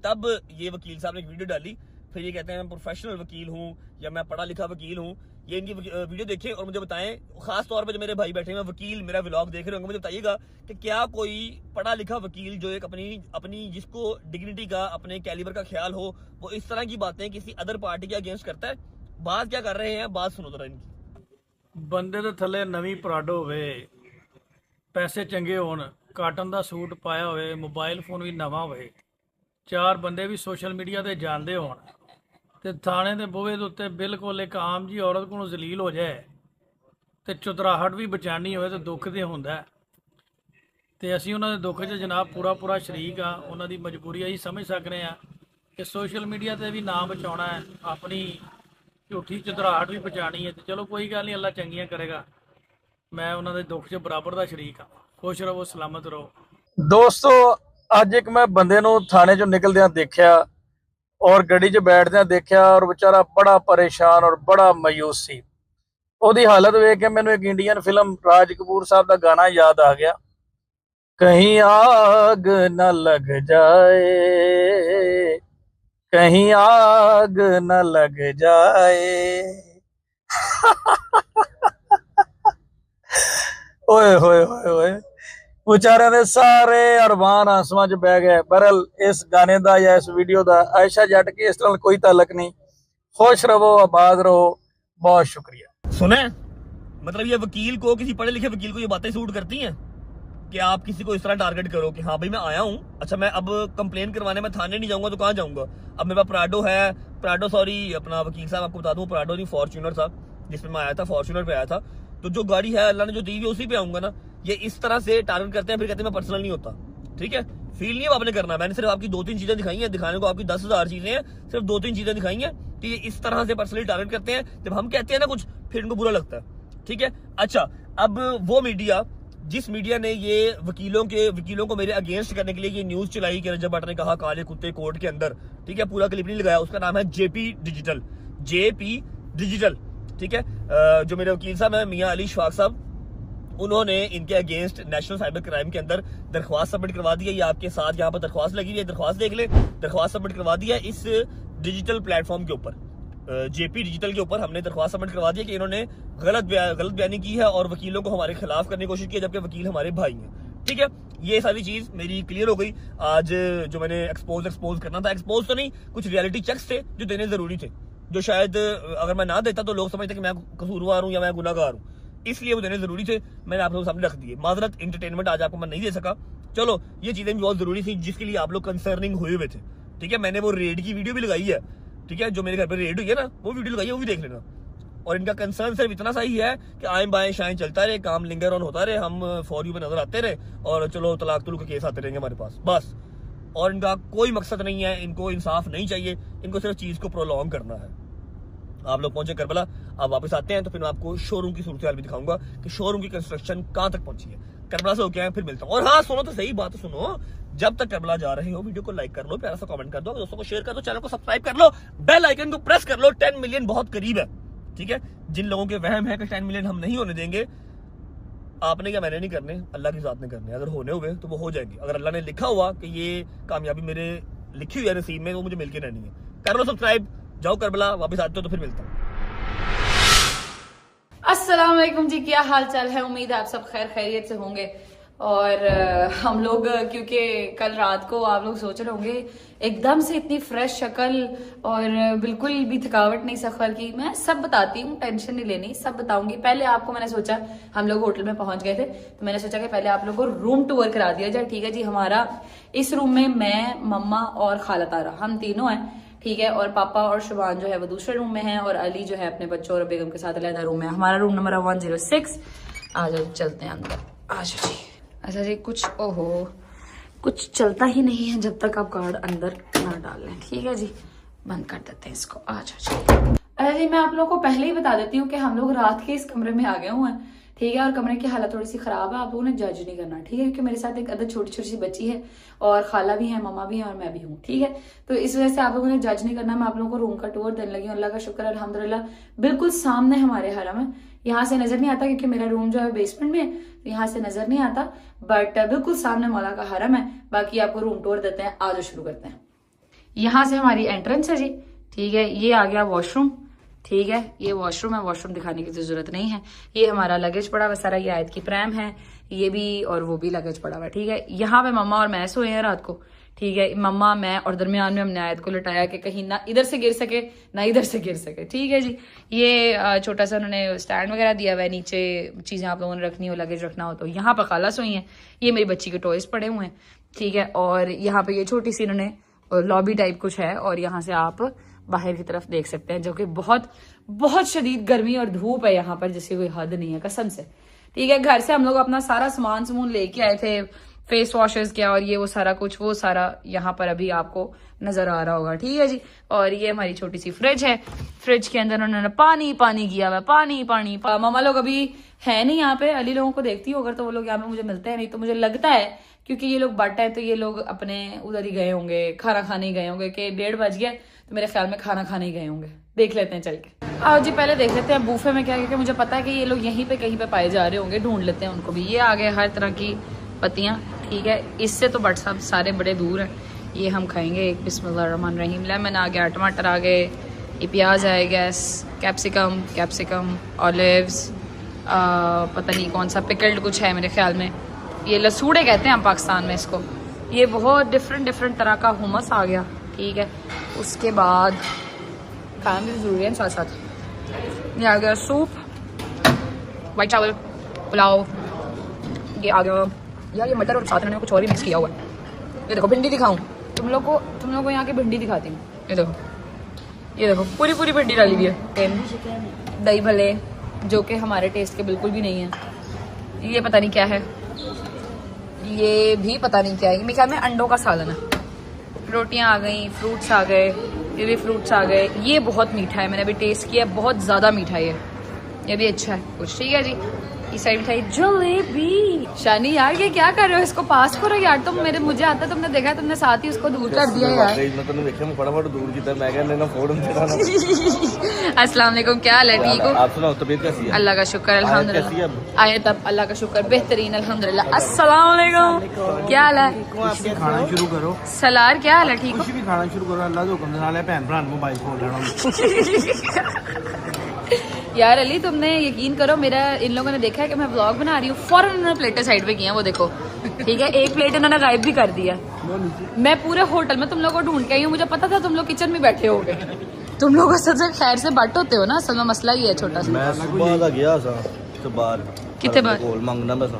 तब ये वकील साहब ने एक वीडियो डाली, फिर ये कहते हैं मैं प्रोफेशनल वकील हूँ या मैं पढ़ा लिखा वकील हूँ। ये इनकी वीडियो देखें और मुझे बताएं, खास तौर पे जो मेरे भाई बैठे हैं वकील, मेरा व्लॉग देख रहे होंगे, मुझे बताइएगा कि क्या कोई पढ़ा लिखा वकील जो एक अपनी जिसको डिग्निटी का, अपने कैलिबर का ख्याल हो, वो इस तरह की बातें किसी अदर पार्टी के अगेंस्ट करता है? बात क्या कर रहे हैं, बात सुनो जरा इनकी। ਬੰਦੇ ਦੇ ਥੱਲੇ ਨਵੀਂ ਪਰਾਡੋ ਹੋਵੇ, ਪੈਸੇ ਚੰਗੇ ਹੋਣ, ਕਾਟਨ ਦਾ ਸੂਟ ਪਾਇਆ ਹੋਵੇ, ਮੋਬਾਈਲ ਫੋਨ ਵੀ ਨਵਾਂ ਹੋਵੇ, 4 ਬੰਦੇ ਵੀ ਸੋਸ਼ਲ ਮੀਡੀਆ ਤੇ ਜਾਣਦੇ ਹੋਣ, ਤੇ ਥਾਣੇ ਦੇ ਬੂਹੇ ਦੇ ਉੱਤੇ ਬਿਲਕੁਲ ਇੱਕ ਆਮ ਜੀ ਔਰਤ ਕੋਲੋਂ ਜ਼ਲੀਲ ਹੋ ਜਾਏ ਤੇ ਚੁਤਰਾਹਟ ਵੀ ਬਚਾਣੀ ਹੋਵੇ ਤੇ ਦੁੱਖ ਤੇ ਹੁੰਦਾ। ਤੇ ਅਸੀਂ ਉਹਨਾਂ ਦੇ ਦੁੱਖ 'ਚ ਜਨਾਬ ਪੂਰਾ ਸ਼ਰੀਕ ਆ। ਉਹਨਾਂ ਦੀ ਮਜਬੂਰੀ ਅਸੀਂ ਸਮਝ ਸਕਦੇ ਆ ਕਿ ਸੋਸ਼ਲ ਮੀਡੀਆ ਤੇ ਵੀ ਨਾਮ ਬਚਾਉਣਾ ਹੈ, ਆਪਣੀ ਝੂਠੀ ਚੁਤਰਾਹਟ ਵੀ ਬਚਾਣੀ ਹੈ। ਤੇ ਚਲੋ ਕੋਈ ਗੱਲ ਨਹੀਂ, ਅੱਲਾ ਚੰਗੀਆਂ ਕਰੇਗਾ। ਮੈਂ ਉਹਨਾਂ ਦੇ ਦੁੱਖ 'ਚ ਬਰਾਬਰ ਦਾ ਸ਼ਰੀਕ ਆ। ਖੁਸ਼ ਰਹੋ, ਸਲਾਮਤ ਰਹੋ। ਦੋਸਤੋ, ਅੱਜ ਇੱਕ ਮੈਂ ਬੰਦੇ ਨੂੰ ਥਾਣੇ 'ਚੋਂ ਨਿਕਲਦਿਆਂ ਦੇਖਿਆ ਔਰ ਗੱਡੀ 'ਚ ਬੈਠਦਿਆਂ ਦੇਖਿਆ, ਔਰ ਵਿਚਾਰਾ ਬੜਾ ਪਰੇਸ਼ਾਨ ਔਰ ਬੜਾ ਮਾਯੂਸ ਸੀ। ਉਹਦੀ ਹਾਲਤ ਵੇਖ ਕੇ ਮੈਨੂੰ ਇੱਕ ਇੰਡੀਅਨ ਫਿਲਮ ਰਾਜ ਕਪੂਰ ਸਾਹਿਬ ਦਾ ਗਾਣਾ ਯਾਦ ਆ ਗਿਆ, ਕਹੀਂ ਆਗ ਨਾ ਲਗ ਜਾਏ, कहीं आग न लग जाए। ओए होए होए होए, बेचारे ने सारे अरमान आसमान च बह गए। बहरहाल इस गाने का या इस वीडियो का आयशा जट के इस नाल कोई ताल्लुक नहीं। खुश रहो, आबाद रहो, बहुत शुक्रिया। सुने, मतलब ये वकील को, किसी पढ़े लिखे वकील को ये बातें सूट करती हैं कि आप किसी को इस तरह टारगेट करो कि हाँ भाई मैं आया हूँ, अच्छा मैं अब कंप्लेन करवाने में थाने नहीं जाऊंगा तो कहाँ जाऊंगा? अब मेरे पास प्राडो सॉरी अपना वकील साहब आपको बता दूं, प्राडो नहीं फॉर्च्यूनर था जिसमें मैं आया था, फॉर्च्यूनर पे आया था। तो जो गाड़ी है अल्लाह ने जो दी हुई उसी पे आऊंगा ना। ये इस तरह से टारगेट करते हैं, फिर कहते हैं मैं पर्सनल नहीं होता। ठीक है, फील नहीं आपने करना। मैंने सिर्फ आपकी 2-3 चीजें दिखाई हैं, दिखाने को आपकी 10,000 चीजें हैं, सिर्फ 2-3 चीजें दिखाई हैं कि ये इस तरह से पर्सनली टारगेट करते हैं। जब हम कहते हैं ना कुछ, फिर इनको बुरा लगता है। ठीक है, अच्छा अब वो मीडिया, जिस मीडिया ने ये वकीलों को मेरे अगेंस्ट करने के लिए ये न्यूज चलाई कि रजब भट्ट ने कहा काले कुत्ते कोर्ट के अंदर, ठीक है, पूरा क्लिप नहीं लगाया, उसका नाम है JP डिजिटल। ठीक है, जो मेरे वकील साहब हैं मियां अली शफाक साहब, उन्होंने इनके अगेंस्ट नेशनल साइबर क्राइम के अंदर दरख्वास्त सबमिट करवा दी है। ये आपके साथ यहाँ पर दरख्वास्त लगी हुई है, दरख्वास्त देख ले, दरख्वास्त सबमिट करवा दी है इस डिजिटल प्लेटफॉर्म के ऊपर, JP डिजिटल के ऊपर हमने दरख्वास्त सबमिट करवा दी है कि इन्होंने गलत बयानी की है और वकीलों को हमारे खिलाफ करने की कोशिश की है, जबकि वकील हमारे भाई हैं। ठीक है, ये सारी चीज मेरी क्लियर हो गई। आज जो मैंने एक्सपोज करना था, एक्सपोज तो नहीं, कुछ रियलिटी चेक्स थे जो देने जरूरी थे, जो शायद अगर मैं ना देता तो लोग समझते कि मैं कसूरवार हूँ या मैं गुनाहगार हूँ, इसलिए वो देने जरूरी थे। मैंने आप लोगों के सामने रख दिए। माजरत, एंटरटेनमेंट आज आपको मैं नहीं दे सका। चलो, ये चीजें भी बहुत जरूरी थी जिसके लिए आप लोग कंसर्निंग हुए हुए थे। ठीक है, मैंने वो रेड की वीडियो भी लगाई है। ठीक है, जो मेरे घर पे रेड हुई है ना, वो वीडियो लगाई है, वो भी देख लेना। और इनका कंसर्न सिर्फ इतना सा ही है कि आए बाएं शाएं चलता रहे, काम लिंगर ऑन होता रहे, हम फॉर यू पे नजर आते रहे और चलो तलाक तुलूक के केस आते रहेंगे हमारे पास, बस। और इनका कोई मकसद नहीं है, इनको इंसाफ नहीं चाहिए, इनको सिर्फ चीज को प्रोलॉन्ग करना है। आप लोग पहुंचे करबला, आप वापस आते हैं तो फिर मैं आपको शोरूम की सूरत हाल भी दिखाऊंगा कि शोरूम की कंस्ट्रक्शन कहाँ तक पहुंची है। करबला से होके आए, फिर मिलता हूँ। और हाँ, सुनो तो सही बात सुनो, जब तक करबला जा रहे हो वीडियो को लाइक कर लो, प्यारा सा कमेंट कर दो, दोस्तों को शेयर कर दो, चैनल को सब्सक्राइब कर लो, बेल आइकन को प्रेस कर लो। 10 मिलियन बहुत करीब है। ठीक है, जिन लोगों के वहम है कि 10 मिलियन हम नहीं होने देंगे, आपने क्या मैंने नहीं करने, अल्लाह की जात ने करने। अगर होने हुए तो वो हो जाएंगे। अगर अल्लाह ने लिखा हुआ कि ये कामयाबी मेरे लिखी हुई है नसीब में, वो मुझे मिलके रहनी है। कर लो सब्सक्राइब, जाओ करबला, वापस आते हो तो फिर मिलता हूँ। अस्सलाम वालेकुम जी, क्या हाल चाल है। उम्मीद है आप सब खैर खैरियत से होंगे। और हम लोग क्योंकि कल रात को आप लोग सोच रहे होंगे एकदम से इतनी फ्रेश शक्ल और बिल्कुल भी थकावट नहीं सफर की। मैं सब बताती हूँ, टेंशन नहीं लेनी, सब बताऊंगी। पहले आपको मैंने सोचा, हम लोग होटल में पहुंच गए थे तो मैंने सोचा कि पहले आप लोगों को रूम टूर करा दिया जाए। ठीक है जी, हमारा इस रूम में मैं, मम्मा और खाला तारा, हम तीनों हैं। ठीक है, और पापा और शुभान जो है वो दूसरे रूम में है और अली जो है अपने बच्चों और बेगम के साथ अलग रूम में। हमारा रूम नंबर 106। आ जाओ, चलते हैं अंदर। आ जाओ जी। अच्छा जी, कुछ चलता ही नहीं है जब तक आप कार्ड अंदर ना डाल लें। ठीक है जी, बंद कर देते हैं इसको। आ जाओ जी। अच्छा जी, मैं आप लोगों को पहले ही बता देती हूँ कि हम लोग रात के इस कमरे में आ गए हुए हैं। ठीक है, और कमरे की हालत थोड़ी सी खराब है, आप लोगों ने जज नहीं करना। ठीक है, क्योंकि मेरे साथ एक अदर छोटी छोटी सी बच्ची है और खाला भी है, मम्मा भी है और मैं भी हूँ। ठीक है, तो इस वजह से आप लोगों ने जज नहीं करना। मैं आप लोगों को रूम का टूर देने लगी हूँ। अल्लाह का शुक्र है, अल्हम्दुलिल्लाह। बिल्कुल सामने हमारे हरम है, यहाँ से नजर नहीं आता क्योंकि मेरा रूम जो है बेसमेंट में है, तो यहाँ से नजर नहीं आता, बट बिल्कुल सामने मौला का हरम है। बाकी आपको रूम टूर देते हैं, आज शुरू करते हैं। यहाँ से हमारी एंट्रेंस है जी। ठीक है, ये आ गया वॉशरूम। ठीक है, ये वॉशरूम है, वॉशरूम दिखाने की तो जरूरत नहीं है। ये हमारा लगेज पड़ा हुआ सारा, ये आयत की प्रैम है, ये भी और वो भी लगेज पड़ा हुआ। ठीक है, यहाँ पे मम्मा और मैं सोए हैं रात को। ठीक है, मम्मा, मैं और दरमियान में हमने आयत को लटाया कि कहीं ना इधर से गिर सके ना इधर से गिर सके। ठीक है जी, ये छोटा सा उन्होंने स्टैंड वगैरह दिया हुआ है, नीचे चीजें आप लोगों ने रखनी हो, लगेज रखना हो तो। यहाँ पर खाला सोई है, ये मेरी बच्ची के टॉयज पड़े हुए हैं। ठीक है, और यहाँ पे ये छोटी सी इन्होंने लॉबी टाइप कुछ है और यहाँ से आप बाहर की तरफ देख सकते हैं, जो कि बहुत बहुत शदीद गर्मी और धूप है यहाँ पर, जिसकी कोई हद नहीं है कसम से। ठीक है, घर से हम लोग अपना सारा सामान लेके आए थे, फेस वॉशेस क्या और ये वो सारा कुछ, वो सारा यहाँ पर अभी आपको नजर आ रहा होगा। ठीक है जी, और ये हमारी छोटी सी फ्रिज है। फ्रिज के अंदर उन्होंने पानी किया हुआ, पानी। मामा लोग अभी है नहीं यहाँ पे, अली लोगों को देखती हो अगर तो वो लोग यहाँ पे मुझे मिलते हैं, नहीं तो मुझे लगता है क्योंकि ये लोग बट है तो ये लोग अपने उधर ही गए होंगे, खाना खाने ही गए होंगे कि 1:30 बज गया, तो मेरे ख्याल में खाना खाने ही गए होंगे। देख लेते हैं चल के। आओ जी, पहले देख लेते हैं बूफे में क्या, क्योंकि मुझे पता है कि ये लोग यहीं पे कहीं पे पाए जा रहे होंगे, ढूंढ लेते हैं उनको भी। ये आ गए हर तरह की पत्तियां। ठीक है, इससे तो बट सब सारे बड़े दूर हैं। ये हम खाएंगे, एक बिस्मिल्लाहिर्रहमानिर्रहीम। लेमन आ गया, टमाटर आ गए, ये प्याज आए, गैस, कैप्सिकम, ऑलिव्स, पता नहीं कौन सा पिकल्ड कुछ है मेरे ख्याल में, ये लसूड़े कहते हैं हम पाकिस्तान में इसको। ये बहुत डिफरेंट तरह का हुमस आ गया। ठीक है, उसके बाद खाना भी जरूरी है साथ साथ। ये आ गया सूप, वाइट चावल, पुलाव। ये आ गया यार, ये मटर और साथ में कुछ और ही मिक्स किया हुआ है। ये देखो, भिंडी दिखाऊं तुम लोग को यहाँ की भिंडी दिखाती हूँ। ये देखो पूरी भिंडी डाली हुई है। दही भले जो कि हमारे टेस्ट के बिल्कुल भी नहीं है। ये पता नहीं क्या है, ये भी पता नहीं क्या है। मेरे ख्याल में अंडों का सालन है। रोटियां आ गई, फ्रूट्स आ गए, ये भी फ्रूट्स आ गए। ये बहुत मीठा है, मैंने अभी टेस्ट किया, बहुत ज्यादा मीठा है ये भी अच्छा है कुछ। ठीक है जी, इस साइड मिठाई जलेबी। शानी यार ये क्या कर रहे हो, इसको पास करो यार। तुम मुझे आता, तुमने देखा, तुमने साथ ही उसको दूर कर दिया यार। अस्सलाम वालेकुम, क्या हाल है, ठीक हो? आप सुनाओ, तबीयत कैसी है? अल्लाह का शुक्र अल्हम्दुलिल्लाह। आए तब अल्लाह का शुक्र, बेहतरीन अल्हम्दुलिल्लाह। अस्सलाम वालेकुम, क्या हाल है? खाना शुरू करो। सलार क्या हाल है, ठीक हो? कुछ भी खाना शुरू करो, अल्लाह के हुक्म दे नाल भैन भरा मोबाइल फोन लेना। यार अली, तुमने यकीन करो, मेरा इन लोगों ने देखा है कि मैं व्लॉग बना रही हूँ, फौरन उन्होंने प्लेटें साइड पे की हैं, वो देखो। ठीक है, एक प्लेट उन्होंने गायब भी कर दिया। मैं पूरे होटल में तुम लोगों को ढूंढ के आई हूँ, मुझे पता था तुम लोग किचन में बैठे होगे। तुम लोग असल से खैर से बट होते हो ना, असल में मसला ही है छोटा सा। मैं सुबह दा गया सा तो बाहर कितने बार कोल मंगना बस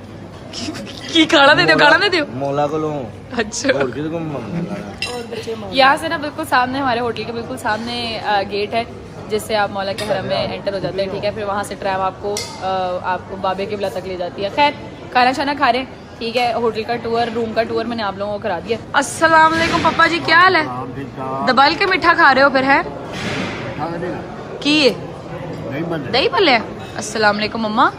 की खाना दे दो मौला को लो। अच्छा, यहाँ से ना बिल्कुल सामने, हमारे होटल के बिल्कुल सामने गेट है, जिससे आप मौला के हरम में एंटर हो जाते हैं। ठीक है, फिर वहाँ से ट्रैम आपको बाबे किबला तक ले जाती है। खैर, खाना शाना खा रहे। ठीक है, होटल का टूर, रूम का टूर मैंने आप लोगों को करा दिया। अस्सलाम वालेकुम पापा जी, क्या हाल है? दबाल के मीठा खा रहे हो फिर, है की दही भल्ले? अस्सलाम वालेकुम मम्मा,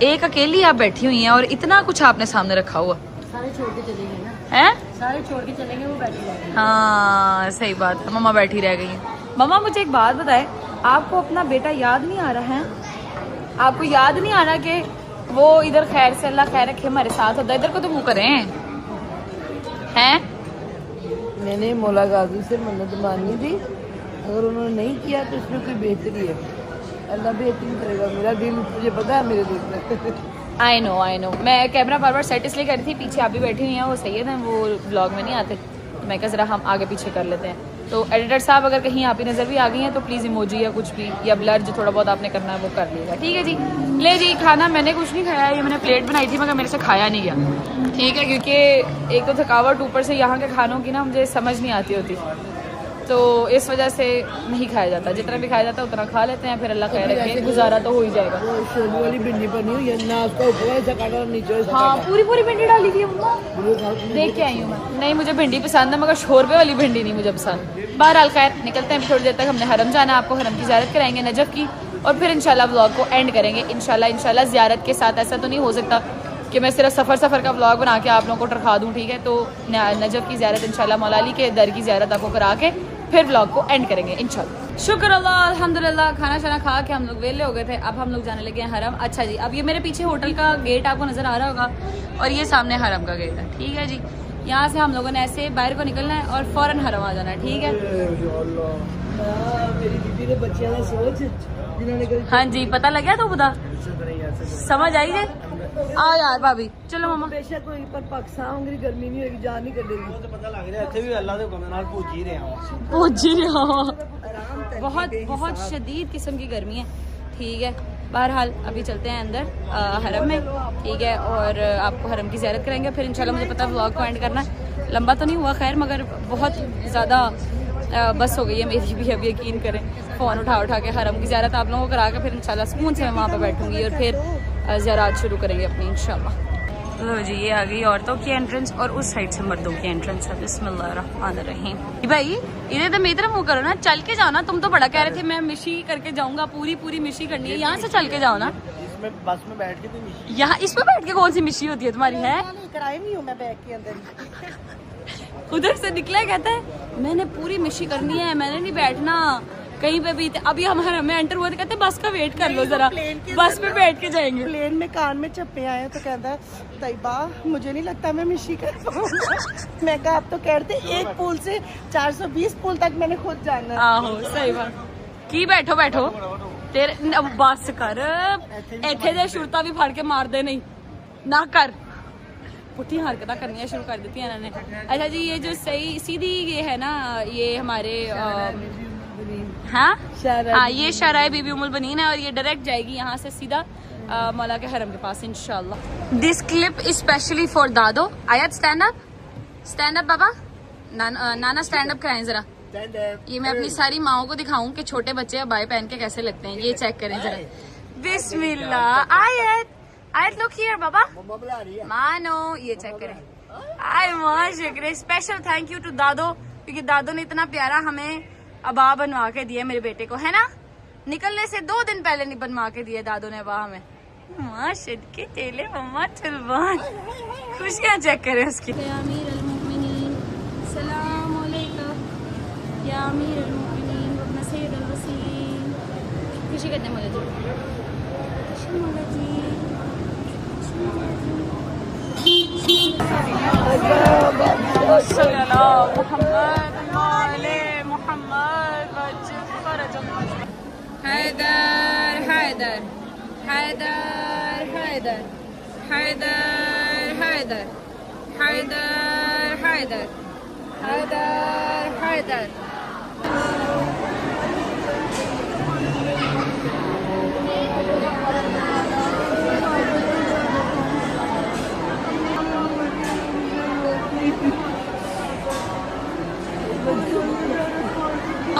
एक अकेली आप बैठी हुई हैं और इतना कुछ आपने सामने रखा हुआ। सारे छोड़ के चलेंगे ना, हैं? सारे छोड़ के चलेंगे, वो बैठी रहेंगे। हाँ सही बात है, मम्मा बैठी रह गई हैं। मम्मा मुझे एक बात बताए, आपको अपना बेटा याद नहीं आ रहा है? आपको याद नहीं आ रहा कि वो इधर खैर से, अल्लाह खैर रखे, हमारे साथ होता है? इधर को तो मुँह करें हैं। मैंने मौला गाजी से मन्नत मांगी थी, अगर उन्होंने नहीं किया तो इसमें कोई बेहतरी है। अल्लाह बेहतरीन करेगा, मेरा दिल मुझे पता है, मेरे दिल में। आई नो मैं कैमरा बार सेट इसलिए कर रही थी, पीछे आप भी बैठी हुई हैं, वो सैयद हैं, वो ब्लॉग में नहीं आते, तो मैं कहा ज़रा हम आगे पीछे कर लेते हैं। तो एडिटर साहब अगर कहीं आप ही नज़र भी आ गई हैं तो प्लीज़ इमोजी या कुछ भी या ब्लर जो थोड़ा बहुत आपने करना है वो कर लीजिएगा, ठीक है जी। ले जी, खाना मैंने कुछ नहीं खाया, ये मैंने प्लेट बनाई थी मगर मेरे से खाया नहीं गया, ठीक है, क्योंकि एक तो थकावट, ऊपर से यहाँ के खानों की ना मुझे समझ नहीं आती होती, तो इस वजह से नहीं खाया जाता। जितना भी खाया जाता है उतना खा लेते हैं, फिर अल्लाह खैर रखे, गुजारा तो हो ही जाएगा। शोली वाली भिंडी बनी हुई है ना, उसका ऊपर ऐसा काटा नीचे। हाँ, पूरी भिंडी डाली थी मम्मा, देख के आई हूँ मैं। नहीं, मुझे भिंडी पसंद है मगर शोरबे वाली भिंडी नहीं मुझे पसंद। बहरहाल खैर निकलते हैं, थोड़ी देर तक हमने हरम जाना है, आपको हरम की ज़ियारत कराएंगे नजफ़ की, और फिर इंशाल्लाह व्लॉग को एंड करेंगे इंशाल्लाह ज़ियारत के साथ। ऐसा तो नहीं हो सकता कि मैं सिर्फ सफ़र का व्लॉग बना के आप लोगों को टरखा दूँ, ठीक है। तो नजफ़ की ज़ियारत इंशाल्लाह मौला अली के दर की ज़ियारत आपको करा के फिर व्लॉग को एंड करेंगे इंशाल्लाह। शुक्र अल्लाह, अल्हम्दुलिल्लाह। खाना शाना खा के हम लोग वेले हो गए थे, अब हम लोग जाने लगे हैं हरम। अच्छा जी, अब ये मेरे पीछे होटल का गेट आपको नज़र आ रहा होगा और ये सामने हरम का गेट है, ठीक है जी। यहाँ से हम लोगों ने ऐसे बाहर को निकलना है और फ़ौरन हरम आ जाना है, ठीक है। हाँ जी, पता लग गया तो बता, समझ आई है। आ यार भाभी, चलो मामा। बेशक कोई पर पाकिस्तान होंगी, गर्मी नहीं होगी, जान नहीं करेगी, तो पता लग रहा है ਇੱਥੇ ਵੀ ਅੱਲਾ ਦੇ ਹੁਕਮ ਨਾਲ ਪਹੁੰਚ ਹੀ ਰਹੇ हैं, बहुत शदीद किस्म की गर्मी है, ठीक है। बहरहाल अभी चलते हैं अंदर हरम में, ठीक है, और आपको हरम की ज़ियारत करेंगे, फिर इंशाल्लाह मुझे पता है व्लॉग को एंड करना है। लंबा तो नहीं हुआ खैर, मगर बहुत ज़्यादा बस हो गई है मेरी भी, अब यकीन करें। फ़ोन उठा के हरम की ज़ियारत आप लोगों को करा के फिर इंशाल्लाह सुकून से मैं वहाँ पर बैठूँगी और फिर ज़ियारत शुरू करेंगे अपनी इंशाल्लाह। लो जी, ये आ गई औरतों की एंट्रेंस और उस साइड से मर्दों की एंट्रेंस है। बिस्मिल्लाहिर्रहमानिर्रहीम। भाई इधर तो मेरी तरफ मुँह करो ना, चल के जाओ ना। तुम तो बड़ा कह रहे थे मैं मिशी करके जाऊंगा, पूरी मिशी करनी है, यहाँ से चल के जाओ ना। इसमें बस में बैठ के तो मिशी, यहाँ इसमें बैठ के कौन सी मिशी होती है तुम्हारी? है कराई नहीं हूँ मैं बैग के अंदर। उधर से निकला कहता है मैंने पूरी मिशी करनी है, मैंने नहीं बैठना कहीं पे भी। अभी हम हरम में एंटर हुए तो कहते बस का वेट कर लो जरा, बस पे बैठ के जाएंगे। प्लेन में कान में चप्पे आए तो कहता है तैयबा मुझे नहीं लगता मैं मिशी कर पाऊंगा। मैं कहा आप तो कहते एक पुल से 420 पुल तक मैंने खुद जाना है। आहो सही बात की, बैठो तेरे बस कर, इथे दे शुरता भी फड़ के मार दे, नहीं ना कर, पुठी हरकत करनी शुरू कर दी इन्होंने। अच्छा जी, ये जो सही सीधी ये है ना, ये हमारे हाँ ये शराय बीबी उमुल बनीन है और ये डायरेक्ट जाएगी यहाँ से सीधा मौला के हरम के पास इंशाल्लाह। दिस क्लिप स्पेशली फॉर दादो। आयत स्टैंड अप बाबा, नाना स्टैंड अप कराएं जरा। ये मैं अपनी सारी माओ को दिखाऊं कि छोटे बच्चे अबाए पहन के कैसे लगते हैं। ये चेक करें जरा, बिस्मिल्लाह। आयत लुक हियर बाबा, मानो ये चेक करें। आय माशाल्लाह, स्पेशल थैंक यू टू दादो, क्योंकि दादो ने इतना प्यारा हमें अबा बनवा के दिए मेरे बेटे को, है ना। निकलने से 2 दिन पहले नहीं बनवा के दिए दादो ने अबा हमें। माशाल्लाह के तेले मम्मा चलवान, खुशियाँ चेक करें उसकी। या अमीर अल-मुमिनीन सलाम अलैकुम, या अमीर अल-मुमिनीन व सय्यद अल-वसीन। खुशी करते मौला जी, खुशी मौला जी। सल्लल्लाहु अलैहि मोहम्मद हैदर हैदर हैदर हैदर हैदर हैदर हैदर हैदर हैदर हैदर।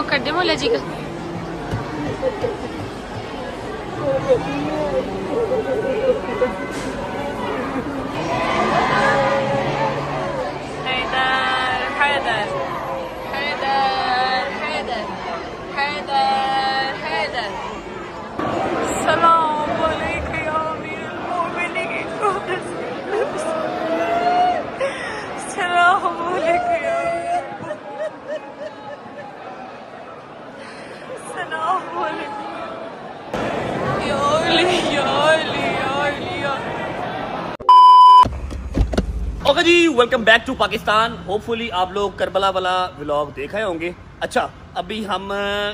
कर दे मौला जी का। हैदर हैदर हैदर हैदर हैदर हैदर। सलाम अलैकुम या अमीरुल मोमिनीन, सलाम अलैकुम या ओके जी, welcome back to Pakistan. Hopefully आप लोग करबला वाला व्लॉग देखा होंगे। अच्छा, अभी हम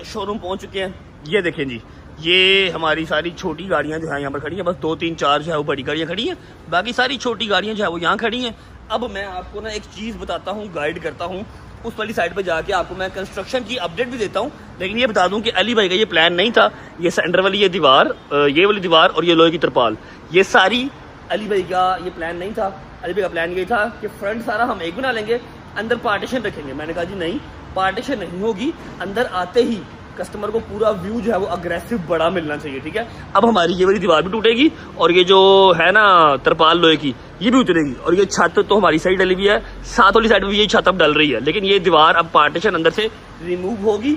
शोरूम पहुंच चुके हैं। ये देखें जी, ये हमारी सारी छोटी गाड़ियाँ जो है यहाँ पर खड़ी हैं, बस 2 3 4 जो है वो बड़ी गाड़ियाँ खड़ी हैं, बाकी सारी छोटी गाड़ियाँ जो है वो यहाँ खड़ी हैं। अब मैं आपको ना एक चीज़ बताता हूँ, गाइड करता हूँ, उस वाली साइड पे जाके आपको मैं कंस्ट्रक्शन की अपडेट भी देता हूँ। लेकिन ये बता दूँ कि अली भाई का ये प्लान नहीं था। ये सेंटर वाली ये दीवार, ये वाली दीवार और ये लोहे की तरपाल, ये सारी अली भाई का ये प्लान नहीं था। अली भाई का प्लान ये था कि फ्रंट सारा हम एक बना लेंगे, अंदर पार्टीशन रखेंगे। मैंने कहा जी नहीं, पार्टीशन नहीं होगी, अंदर आते ही कस्टमर को पूरा व्यू जो है वो अग्रेसिव बड़ा मिलना चाहिए, ठीक है। अब हमारी ये वाली दीवार भी टूटेगी और ये जो है ना तरपाल लोहे की ये भी उतरेगी, और ये छत तो हमारी साइड डली हुई है, साथ वाली साइड में ये छत अब डल रही है। लेकिन ये दीवार अब पार्टीशन अंदर से रिमूव होगी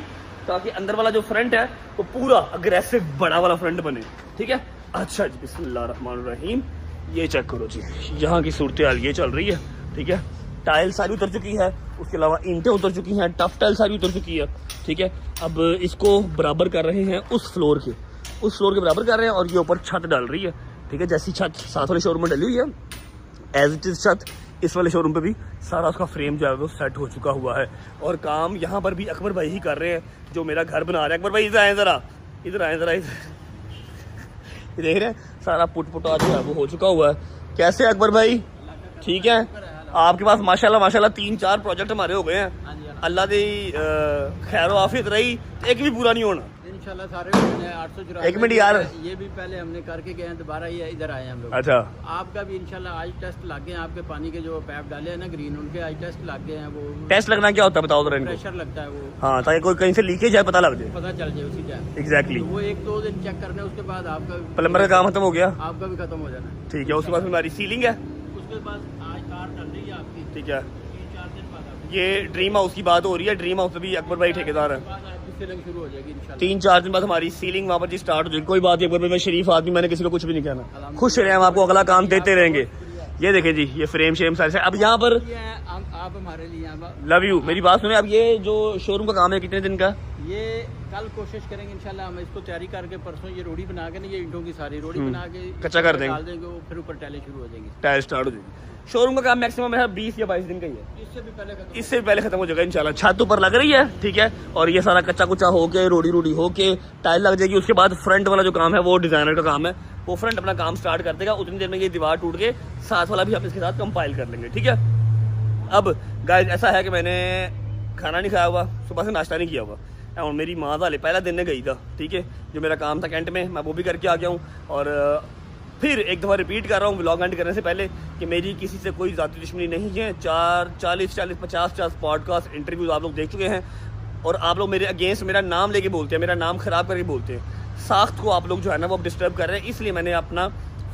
ताकि अंदर वाला जो फ्रंट है वो पूरा अग्रेसिव बड़ा वाला फ्रंट बने, ठीक है। अच्छा जी, बिस्मिल्लाहिर्रहमानिर्रहीम, ये चेक करो जी, यहाँ की सूरत हाल ये चल रही है, ठीक है। टाइल सारी उतर चुकी है, उसके अलावा ईंटें उतर चुकी हैं, टफ टाइल सारी उतर चुकी है, ठीक है। अब इसको बराबर कर रहे हैं उस फ्लोर के बराबर कर रहे हैं, और ये ऊपर छत डाल रही है, ठीक है। जैसी छत साथ वाले शोरूम में डली हुई है, एज इट इज छत इस वाले शोरूम पे भी सारा उसका फ्रेम जो है वो सेट हो चुका हुआ है। और काम यहाँ पर भी अकबर भाई ही कर रहे हैं जो मेरा घर बना रहे हैं। अकबर भाई इधर आए ज़रा, देख रहे हैं सारा पुटा जो है वो हो चुका हुआ है। कैसे अकबर भाई, ठीक है। आपके पास माशाल्लाह 3-4 प्रोजेक्ट हमारे हो गए हैं, अल्लाह दी खैर आफियत रही, एक भी पूरा नहीं होना इंशाल्लाह। सारे 800 एक मिनट यार, ये भी पहले हमने करके गए हैं, दोबारा ये इधर आए हैं हम लोग। अच्छा, आपका भी इंशाल्लाह आज टेस्ट लग गए हैं, आपके पानी के जो पैप डाले हैं ना ग्रीन, उनके आज टेस्ट लग गए हैं। वो टेस्ट लगना क्या होता है बताओ जरा इनको। प्रेशर लगता है वो, हाँ, ताकि कोई कहीं से लीकेज है पता लग जाए, पता चल जाए उसी टाइम। एग्जैक्टली, वो 1-2 दिन चेक करने, उसके बाद आपका प्लम्बर का काम खत्म हो गया, आपका भी खत्म हो जाना, ठीक है। उसके बाद हमारी सीलिंग है, उसके बाद आज कार डल रही है आपकी, ठीक है। 3-4 दिन बाद ये ड्रीम हाउस की बात हो रही है, ड्रीम हाउस में भी अकबर भाई ठेकेदार है। सीलिंग शुरू हो जाएगी इंशाल्लाह। 3-4 दिन बाद हमारी सीलिंग वहाँ पर जी स्टार्ट हो जाएगी। कोई बात नहीं अकबर भाई, मैं शरीफ आदमी, मैंने किसी को कुछ भी नहीं कहना, खुश रहे, हम आपको अगला काम देते रहेंगे। ये देखें जी, ये फ्रेम शेम सारे। अब यहाँ पर आप हमारे लिए लव यू, मेरी बात सुने। अब ये जो शोरूम का काम है कितने दिन का? ये कल कोशिश करेंगे इंशाल्लाह, हम इसको तैयारी करके परसों ये रोड़ी बना के ना, ये ईंटों की सारी रोड़ी बना के कच्चा कर देंगे, डाल देंगे, फिर ऊपर टाइलें शुरू हो जाएंगी, टाइल स्टार्ट हो जाएगी। शोरूम का काम मैक्सिमम है 20 या 22 दिन का ही है, इससे भी पहले खत्म हो जाएगा इंशाल्लाह। छत ऊपर लग रही है, ठीक है, और ये सारा कच्चा कुच्चा होके रोड़ी होके टाइल लग जाएगी। उसके बाद फ्रंट वाला जो काम है वो डिजाइनर का काम है, वो फ्रंट अपना काम स्टार्ट कर देगा। उतनी देर में ये दीवार टूट के साथ वाला भी हम इसके साथ कंपाइल कर लेंगे, ठीक है। अब गाइस ऐसा है कि मैंने खाना नहीं खाया हुआ, सुबह से नाश्ता नहीं किया हुआ, और मेरी माँ वाले पहला दिन ने गई था, ठीक है। जो मेरा काम था कैंट में, मैं वो भी करके आ गया हूँ। और फिर एक दफ़ा रिपीट कर रहा हूँ व्लॉग एंड करने से पहले कि मेरी किसी से कोई ज़ाती दुश्मनी नहीं है। 40-50 पॉडकास्ट इंटरव्यूज़ आप लोग देख चुके हैं, और आप लोग मेरे अगेंस्ट मेरा नाम लेके बोलते हैं, मेरा नाम ख़राब करके बोलते हैं। साख्त को आप लोग जो है ना वो डिस्टर्ब कर रहे हैं, इसलिए मैंने अपना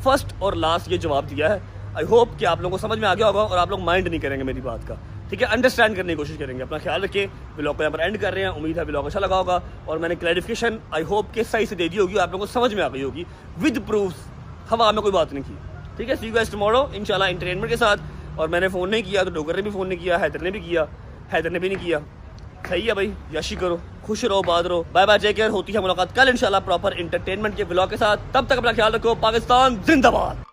फर्स्ट और लास्ट ये जवाब दिया है। आई होप कि आप लोगों को समझ में आ गया होगा और आप लोग माइंड नहीं करेंगे मेरी बात का, ठीक है। अंडरस्टैंड करने की कोशिश करेंगे। अपना ख्याल रखिए। व्लॉग को यहाँ पर एंड कर रहे हैं, उम्मीद है व्लॉग अच्छा लगा होगा, और मैंने क्लैरिफिकेशन आई होप कि सही से दे दी होगी, आप लोगों को समझ में आ गई होगी विद प्रूफ, हवा में कोई बात नहीं की, ठीक है। सी यू गाइस टुमारो इंशाल्लाह एंटरटेनमेंट के साथ। और मैंने फ़ोन नहीं किया तो डोगर ने भी फ़ोन नहीं किया, हैदर ने भी किया, हैदर ने भी नहीं किया। सही है भाई, यशी करो, खुश रहो, बात रहो, बाय बाय, टेक केयर। होती है मुलाकात कल इंशाल्लाह प्रॉपर एंटरटेनमेंट के व्लॉग के साथ। तब तक अपना ख्याल रखो। पाकिस्तान जिंदाबाद।